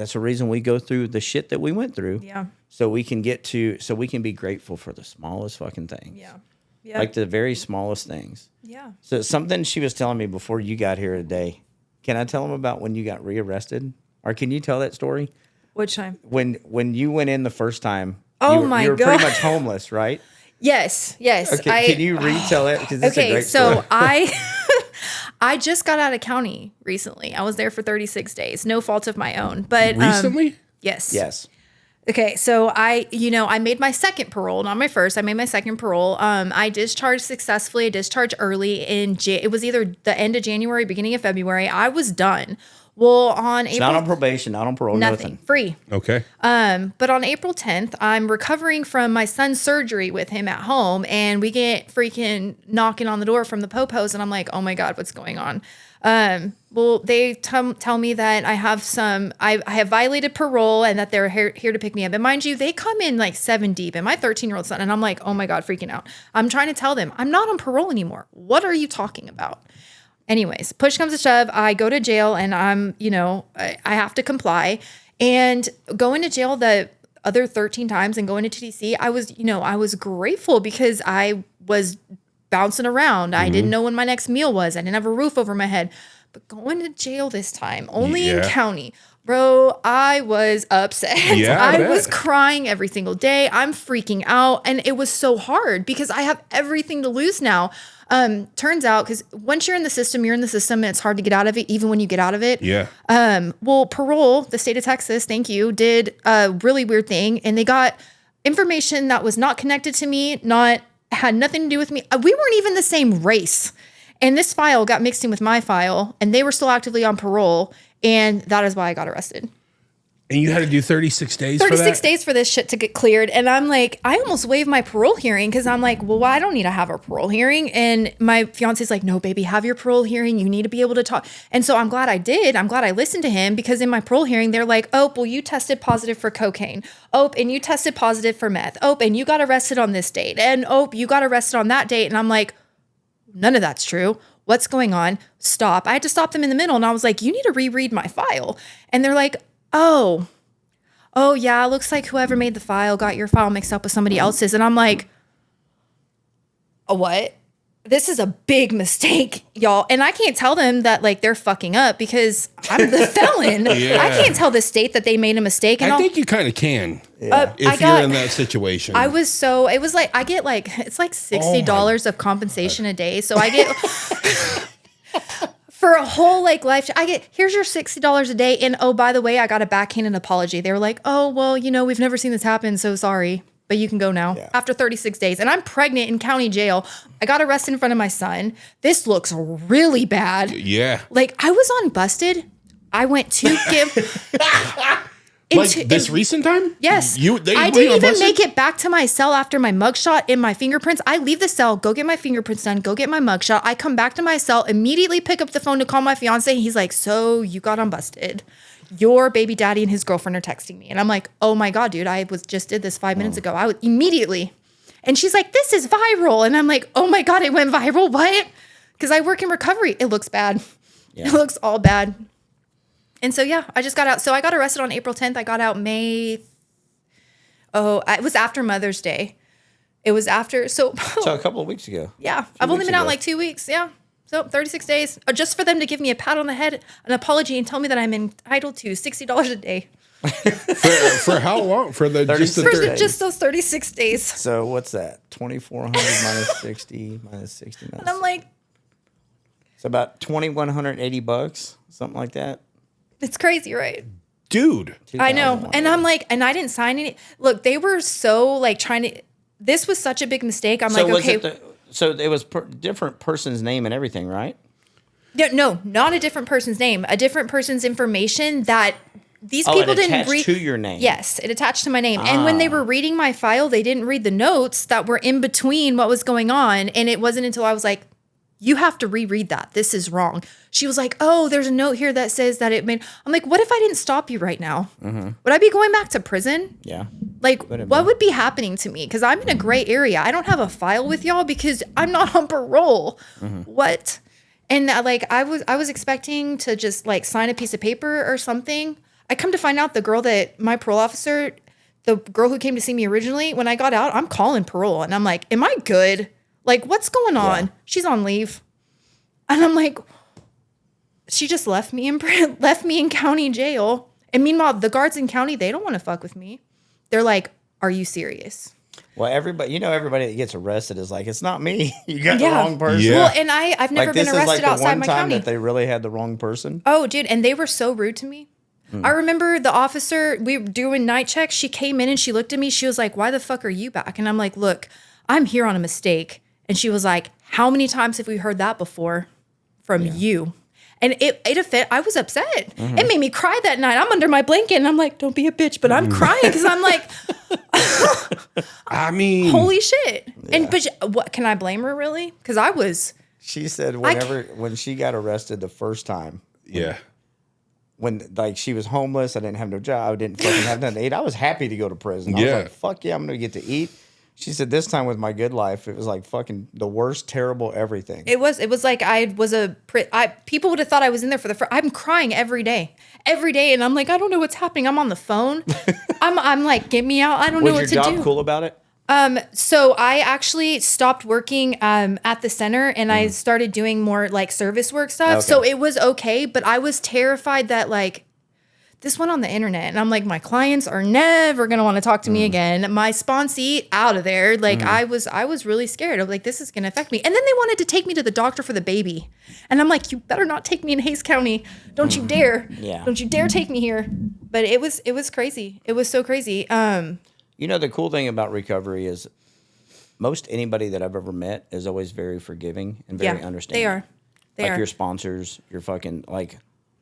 go through the shit that we went through. Yeah. So we can be grateful for the smallest fucking things. Yeah. Yeah. Like the very smallest things. yeah. So something she was telling me before you got here today. Can I tell them about when you got rearrested? Or can you tell that story? Which time? When you went in the first time, Oh you my were God. pretty much homeless, right? Yes. Yes. Okay, can you retell it? Because it's a Okay, great so story. I just got out of county recently. I was there for 36 days, no fault of my own. But Recently? yes. Yes. Okay, so I made my second parole, not my first. I made my second parole. I discharged successfully. I discharged early it was either the end of January, beginning of February. I was done. Well, on It's April, not on probation, not on parole, nothing. free. Okay. But on April 10th, I'm recovering from my son's surgery with him at home, and we get freaking knocking on the door from the popos, and I'm like, oh my God, what's going on? Well, they tell me that I have violated parole and that they're here to pick me up. And mind you, they come in like 7 deep, and my 13-year-old son, and I'm like, oh my God, freaking out. I'm trying to tell them, I'm not on parole anymore. What are you talking about? Anyways, push comes to shove, I go to jail, and I have to comply. And going to jail the other 13 times and going to TDC, I was grateful because I was bouncing around. I didn't know when my next meal was. I didn't have a roof over my head. But going to jail this time, only in county, bro, I was upset. Yeah, I I was bet. crying every single day. I'm freaking out. And it was so hard because I have everything to lose now. Turns out, because once you're in the system, and it's hard to get out of it, even when you get out of it. Yeah. Well, parole, the state of Texas, thank you, did a really weird thing. And they got information that was not connected to me, had nothing to do with me. We weren't even the same race. And this file got mixed in with my file, and they were still actively on parole. And that is why I got arrested. And you had to do 36 days for that? 36 days for this shit to get cleared. And I'm like, I almost waived my parole hearing because I'm like, well, I don't need to have a parole hearing. And my fiance's like, no, baby, have your parole hearing. You need to be able to talk. And so I'm glad I did. I'm glad I listened to him, because in my parole hearing, they're like, oh, well, you tested positive for cocaine. Oh, and you tested positive for meth. Oh, and you got arrested on this date. And oh, you got arrested on that date. And I'm like, none of that's true. What's going on? Stop. I had to stop them in the middle. And I was like, you need to reread my file. And they're like, oh yeah, looks like whoever made the file got your file mixed up with somebody else's. And I'm like, what? This is a big mistake, y'all. And I can't tell them that like they're fucking up because I'm the felon. Yeah. I can't tell the state that they made a mistake. And I think you kind of can if you're in that situation. it was like, I get like, it's like $60 of compensation a day. So I get for a whole like life, I get, here's your $60 a day. And oh, by the way, I got a backhanded apology. They were like, oh, well, we've never seen this happen. So sorry, but you can go now after 36 days. And I'm pregnant in county jail. I got arrested in front of my son. This looks really bad. Yeah. Like I was on Busted. I went to give This recent time? Yes. They I put didn't you on even Busted? make it back to my cell after my mugshot and my fingerprints. I leave the cell, go get my fingerprints done, go get my mugshot. I come back to my cell, immediately pick up the phone to call my fiance. And he's like, so you got on Busted. your baby daddy and his girlfriend are texting me. And I'm like, oh my God, dude, I just did this 5 minutes ago. I would immediately. And she's like, this is viral. And I'm like, oh my God, it went viral. What? Because I work in recovery. It looks bad. Yeah. It looks all bad. And so, yeah, I just got out. So I got arrested on April 10th. I got out it was after Mother's Day. It was after. So a couple of weeks ago. Yeah. I've only been out like 2 weeks. Yeah. So 36 days. Just for them to give me a pat on the head, an apology, and tell me that I'm entitled to $60 a day. for how long? For just those 36 days. So what's that? 2,400 minus 60 minus 60 minus. And I'm like, it's about $2,180, something like that. It's crazy, right? Dude. I know. And I'm like, and I didn't sign any. Look, they were so like trying to. This was such a big mistake. I'm like, okay. So it was different person's name and everything, right? No, not a different person's name. A different person's information that these people didn't read. To your name. Yes, it attached to my name. And when they were reading my file, they didn't read the notes that were in between what was going on. And it wasn't until I was like, you have to reread that. This is wrong. She was like, oh, there's a note here that says that it made. I'm like, what if I didn't stop you right now? Mm-hmm. Would I be going back to prison? Yeah. Like, what would be happening to me? Because I'm in a gray area. I don't have a file with y'all because I'm not on parole. Mm-hmm. What? And like, I was expecting to just like sign a piece of paper or something. I come to find out the girl that my parole officer, the girl who came to see me originally, when I got out, I'm calling parole. And I'm like, am I good? Like, what's going on? Yeah. She's on leave. And I'm like, she just left me in county jail. And meanwhile, the guards in county, they don't want to fuck with me. They're like, are you serious? Well, everybody that gets arrested is like, it's not me. You got the wrong person. Yeah. Well, and I've never been arrested outside my county. This is like the one time that they really had the wrong person. Oh, dude. And they were so rude to me. I remember the officer, we were doing night checks. She came in and she looked at me. She was like, why the fuck are you back? And I'm like, look, I'm here on a mistake. And she was like, how many times have we heard that before from you? And I was upset. Mm-hmm. It made me cry that night. I'm under my blanket and I'm like, don't be a bitch. But I'm crying because I'm like, I mean, holy shit. Yeah. And but what can I blame her really? Because I was. She said when she got arrested the first time. Yeah. When like she was homeless, I didn't have no job, I didn't fucking have nothing to eat. I was happy to go to prison. I was like, fuck yeah, I'm gonna get to eat. She said this time with my good life, it was like fucking the worst, terrible everything. It was like I was people would have thought I was in there for I'm crying every day, and I'm like, I don't know what's happening. I'm on the phone. I'm like, get me out. I don't know what to do. Was your job cool about it? So I actually stopped working at the center and I started doing more like service work stuff. Okay. So it was okay, but I was terrified that like this went on the internet and I'm like, my clients are never going to want to talk to me again. My sponsee out of there. Like I was really scared. I was like, this is going to affect me. And then they wanted to take me to the doctor for the baby. And I'm like, you better not take me in Hays County. Don't you dare. Yeah. Don't you dare take me here. But it was crazy. It was so crazy. You know, the cool thing about recovery is most anybody that I've ever met is always very forgiving and very understanding. They are. They are. Your sponsors, your fucking, like,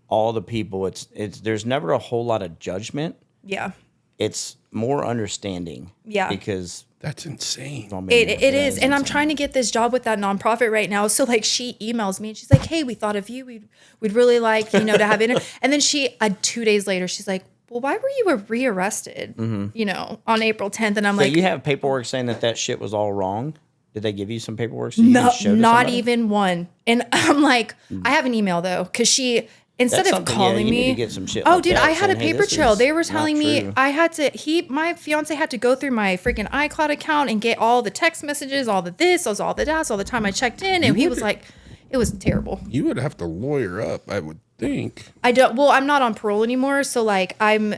all the people. It's there's never a whole lot of judgment. Yeah. It's more understanding. Yeah. Because that's insane. It is. And I'm trying to get this job with that nonprofit right now. So like she emails me and she's like, hey, we thought of you. We'd really like, to have it. And then 2 days later, she's like, well, why were you rearrested, on April 10th? And I'm like, so you have paperwork saying that shit was all wrong? Did they give you some paperwork? So no, not even one. And I'm like, I have an email though. Cause she, instead of calling me, to get some shit dude, I had a paper trail. They were telling me my fiance had to go through my freaking iCloud account and get all the text messages, all the this, all the that, all the time I checked in. And he was like, it was terrible. You would have to lawyer up, I would think. I'm not on parole anymore. So like I'm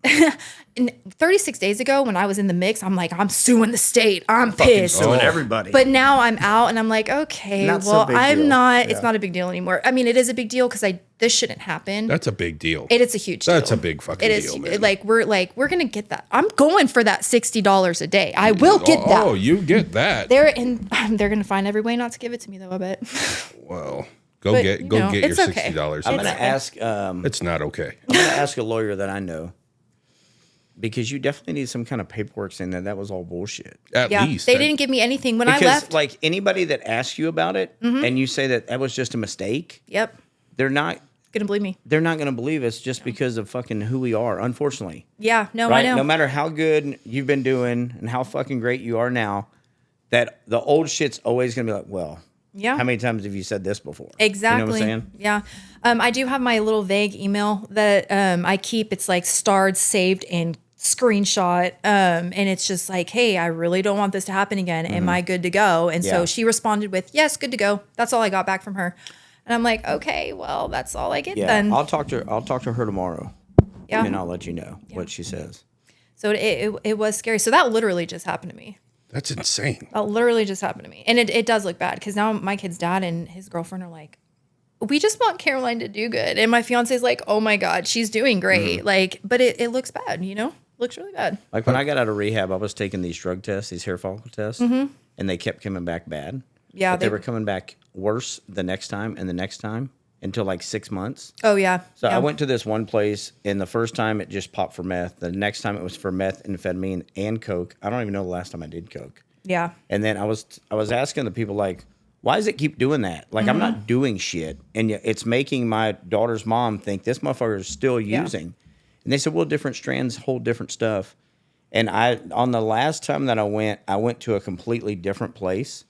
36 days ago when I was in the mix, I'm like, I'm suing the state. I'm pissed. Suing everybody. But now I'm out and I'm like, okay, it's not a big deal anymore. I mean, it is a big deal because this shouldn't happen. That's a big deal. It's a huge deal. That's a big fucking deal, man. Like we're going to get that. I'm going for that $60 a day. I will get that. Oh, you get that. They're going to find every way not to give it to me though, I bet. Well, go get your $60. I'm going to ask. It's not okay. I'm going to ask a lawyer that I know. Because you definitely need some kind of paperwork saying that was all bullshit. At least. They didn't give me anything when I left. Like anybody that asks you about it and you say that was just a mistake. Yep. They're not. gonna believe me. They're not gonna believe us just because of fucking who we are. Unfortunately, Yeah, no, right? I know. No matter how good you've been doing and how fucking great you are now, that the old shit's always gonna be like, well, Yeah. how many times have you said this before? Exactly. You know what I'm saying? Yeah. I do have my little vague email that I keep. It's like starred, saved, and screenshot. And it's just like, hey, I really don't want this to happen again. Am I good to go? And Yeah. so she responded with, yes, good to go. That's all I got back from her. And I'm like, okay, well, that's all I get Yeah, then. I'll talk to her tomorrow. Yeah. And I'll let you know what she says. So it was scary. So that literally just happened to me. That's insane. That literally just happened to me. And it does look bad because now my kid's dad and his girlfriend are like, we just want Caroline to do good. And my fiance's like, oh my God, she's doing great. Like, but it looks bad, you know? Looks really bad. Like when I got out of rehab, I was taking these drug tests, these hair follicle tests, and they kept coming back bad. Yeah. But they were coming back worse the next time and the next time until like 6 months. Oh, yeah. So yeah. I went to this one place, and the first time it just popped for meth. The next time it was for meth, amphetamine, and coke. I don't even know the last time I did coke. Yeah. And then I was asking the people like, why does it keep doing that? Like I'm not doing shit, and yet it's making my daughter's mom think this motherfucker is still using. And they said, well, different strands hold different stuff. And on the last time that I went to a completely different place.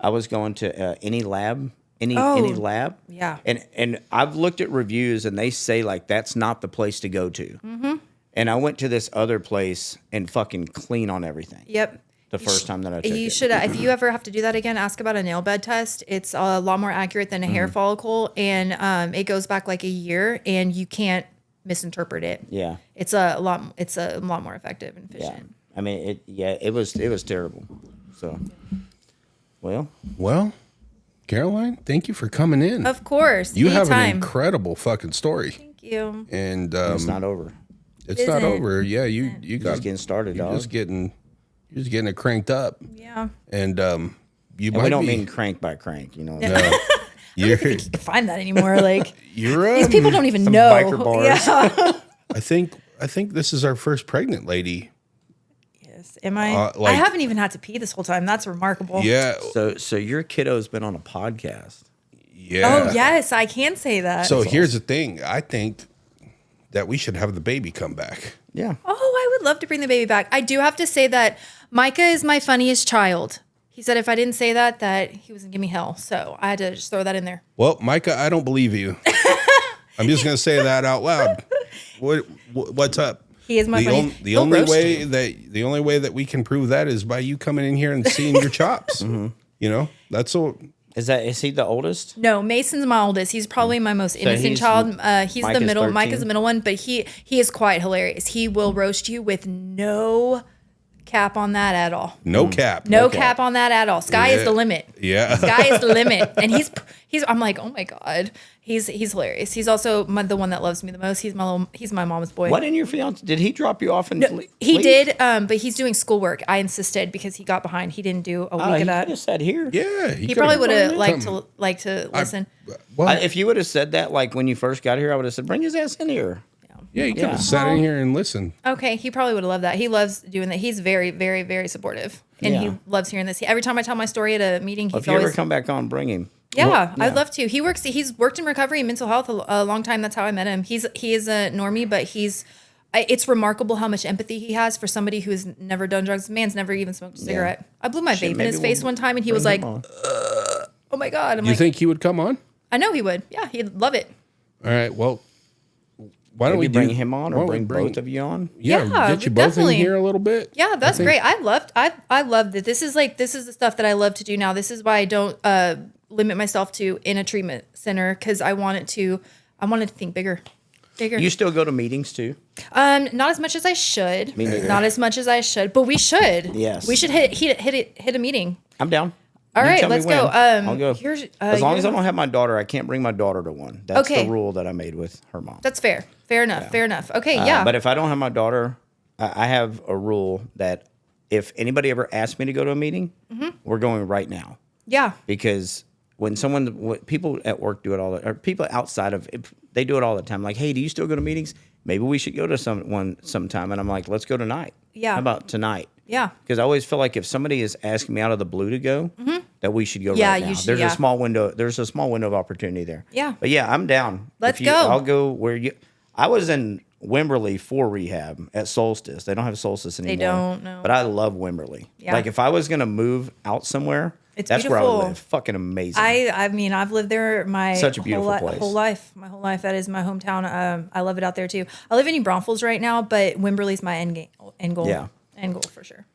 I was going to any lab. Any lab. Yeah. And I've looked at reviews and they say like that's not the place to go to. And I went to this other place and fucking clean on everything. Yep. The first time that I took it. You should, if you ever have to do that again, ask about a nail bed test. It's a lot more accurate than a hair follicle, and it goes back like a year, and you can't misinterpret it. Yeah. It's a lot more effective and Yeah. efficient. I mean it was terrible. So Well, Caroline, thank you for coming in. Of course. You have an anytime. incredible fucking story. Thank you. And it's not over. it's not isn't. over. Yeah, you got Just getting started, you're dog. just getting it cranked up. Yeah. And you And might we don't be, mean crank by crank, you know. you're You can find that anymore. Like you're these people don't even some know. biker bars. Yeah. I think this is our first pregnant lady. Yes. Am I? I like- haven't even had to pee this whole time. That's remarkable. Yeah. So your kiddo's been on a podcast. Yeah. Oh yes, I can say that. So here's the thing. I think that we should have the baby come back. Yeah. Oh, I would love to bring the baby back. I do have to say that Micah is my funniest child. He said if I didn't say that he was gonna give me hell. So I had to just throw that in there. Well, Micah, I don't believe you. I'm just gonna say that out loud. What's up? He is my funny. The He'll only roast way you. the only way that we can prove that is by you coming in here and seeing your chops. You know, that's all. Is he the oldest? No, Mason's my oldest. He's probably my most innocent he's- child. He's the Micah's middle. 13. Micah's the middle one, but he is quite hilarious. He will roast you with no cap on that at all. No cap. No cap on that at all. Sky is Yeah. the limit. Yeah. Sky is the limit. And he's I'm like, oh my God. He's hilarious. He's also the one that loves me the most. He's my mom's boy. What in your fiance? Did he drop you off and He leave? did, but he's doing schoolwork. I insisted because he got behind. He didn't do a week Oh, he of that. could have said here. Yeah. He probably would have come. liked to listen. Well, If you would have said that like when you first got here, I would have said, bring his ass in here. yeah, you could Yeah. have sat in here and listened. Okay, he probably would have loved that. He loves doing that. He's very, very, very supportive, and Yeah. he loves hearing this. Every time I tell my story at a meeting, he's If you ever always come back on, bring him. yeah. I'd love to. He's worked in recovery and mental health a long time. That's how I met him. He is a normie, but it's remarkable how much empathy he has for somebody who's never done drugs. The man's never even smoked a cigarette. I blew my vape in maybe his face we'll one time, and he was bring like, him on. "Oh my God!" I'm You like, think he would come on? "I know he would. Yeah, he'd love it." All right. Well, why don't Maybe we bring him on why or don't we bring both of you on? Yeah, Yeah, get you both definitely. in here a little bit. Yeah, that's think- great. I love that. This is the stuff that I love to do now. This is why I don't limit myself to in a treatment center because I wanted to think bigger. You still go to meetings too? Not as much as I should. Me neither. Not as much as I should, but we should. Yes. We should hit a meeting. I'm down. All You right, tell me let's when. go. I'll go. Here's, as long as I yours- don't have my daughter, I can't bring my daughter to one. That's Okay. the rule that I made with her mom. That's fair. Fair enough. Fair enough. Okay, yeah. But if I don't have my daughter, I have a rule that if anybody ever asks me to go to a meeting, Mm-hmm. we're going right now. yeah. Because when people at work do it or people outside of it, they do it all the time. Like, hey, do you still go to meetings? Maybe we should go to sometime. And I'm like, let's go tonight. Yeah. How about tonight? Yeah. Because I always feel like if somebody is asking me out of the blue to go, that we should go Yeah, right now. you should, There's yeah. a small window. There's a small window of opportunity there. Yeah. But yeah, I'm down. Let's If go. I'll go where you. I was in Wimberley for rehab at Solstice. They don't have Solstice anymore. don't, no. But I love Wimberley. Yeah. Like if I was gonna move out somewhere, It's that's where I would beautiful. live. Fucking amazing. I mean, I've lived there my Such a beautiful place. whole life. My whole life. That is my hometown. I love it out there too. I live in New Braunfels right now, but Wimberley's my end goal. Yeah. End goal for sure.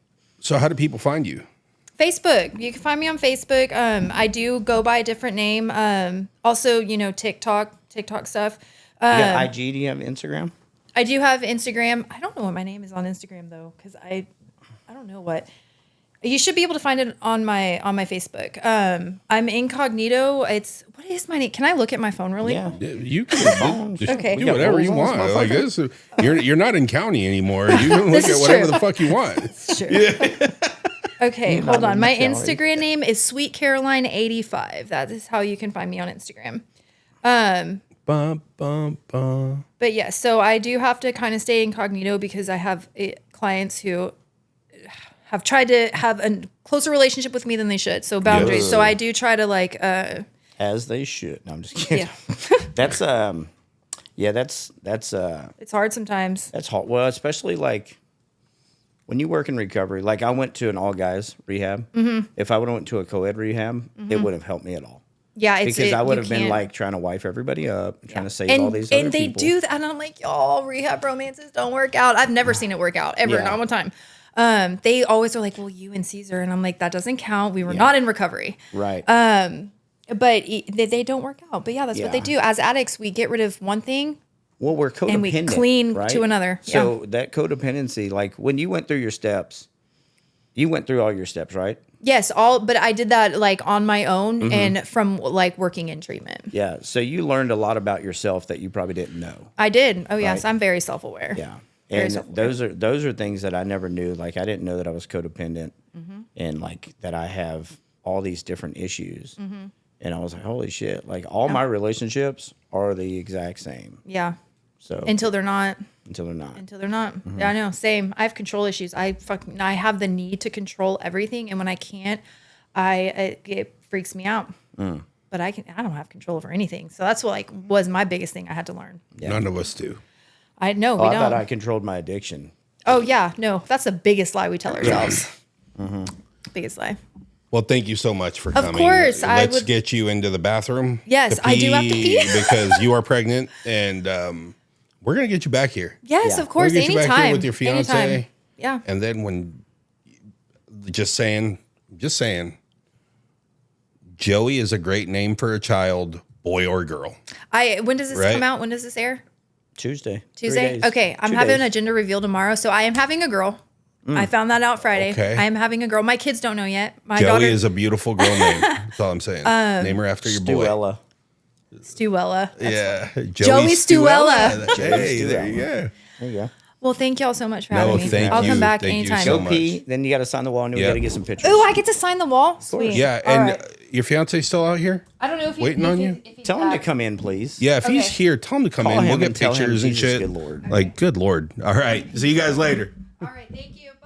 So how do people find you? Facebook. You can find me on Facebook. I do go by a different name. Also, TikTok stuff. you got IG? Do you have Instagram? I do have Instagram. I don't know what my name is on Instagram though, because I don't know what. You should be able to find it on my Facebook. I'm incognito. What is my name? Can I look at my phone really? Yeah. You can just Okay. do whatever you rules on want. this Like this, you're not in county anymore. You can look This at is whatever true. the fuck you want. Sure. Okay, hold on. My Instagram name is Sweet Caroline 85. That is how you can find me on Instagram. Bum, bum, bum. But yeah, so I do have to kind of stay incognito because I have clients who have tried to have a closer relationship with me than they should. So boundaries. Yes. So I do try to like, As they should. No, I'm just kidding. yeah, That's that's it's hard sometimes. that's hard. Well, especially like when you work in recovery. Like I went to an all guys rehab. Mm-hmm. If I would have went to a co-ed rehab, it wouldn't have helped me at all. Yeah, it's Because I would you have been can't- like trying to wife everybody up, and trying to save all these other and they people. do that, and I'm like, y'all, rehab romances don't work out. I've never seen it work out ever, Yeah. not one time. They always are like, well, you and Caesar, and I'm like, that doesn't count. We were not in recovery. Right. But they don't work out. But yeah, that's what they Yeah. do. As addicts, we get rid of one thing. Well, we're codependent. And we clean right? to another. So that codependency, like when you went through your steps, you went through all your steps, right? Yes, but I did that like on my own Mm-hmm. and from like working in treatment. Yeah. So you learned a lot about yourself that you probably didn't know. I did. Oh yes, Right. I'm very self-aware. Yeah. Very And self-aware. those are things that I never knew. Like I didn't know that I was codependent Mm-hmm. and like that I have all these different issues. Mm-hmm. And I was like, holy shit. Like all my relationships are the exact same. Yeah. So Until they're not. until they're not. Mm-hmm. Yeah, I know. Same. I have control issues. I have the need to control everything, and when I can't, it freaks me out. But I don't have control over anything. So that's what was my biggest thing I had to learn. None of us do. I know Oh, we I thought don't. I controlled my addiction. Oh yeah, no, that's the biggest lie we tell ourselves. Biggest lie. Well, thank you so much for coming. course, I Let's would- get you into the bathroom. Yes, I do have to pee. because you are pregnant, and we're gonna get you back here. Yes, Yeah. of course. We'll get you back here Anytime with your fiance. Anytime. Yeah. And then when, just saying, Joey is a great name for a child, boy or girl. When does this Right. come out? When does this air? Tuesday. 3 Tuesday. days. Okay, I'm 2 having days. a gender reveal tomorrow, so I am having a girl. I found that out Friday. Okay. I am having a girl. My kids don't know yet. My Joey daughter is a beautiful girl name. That's all I'm saying. Name her after your boy. Stuella. Stuella. Yeah, Joey Stuella. Hey, there you go. There you go. Well, thank y'all so much for No, having me. thank I'll you. come back Thank you anytime. so Go much. pee. Then you got to sign the wall, and we Yeah. got to get some pictures. Ooh, I get to sign the wall. Sweet. Yeah, All and right. your fiance still out here? I don't know if waiting on you? Tell him to come in, please. Yeah, if he's Okay. here, tell him to come Call in. We'll him get and tell him pictures and Jesus, shit. good Lord. Like, good Lord. All right. See you guys later. All right. Thank you. Bye.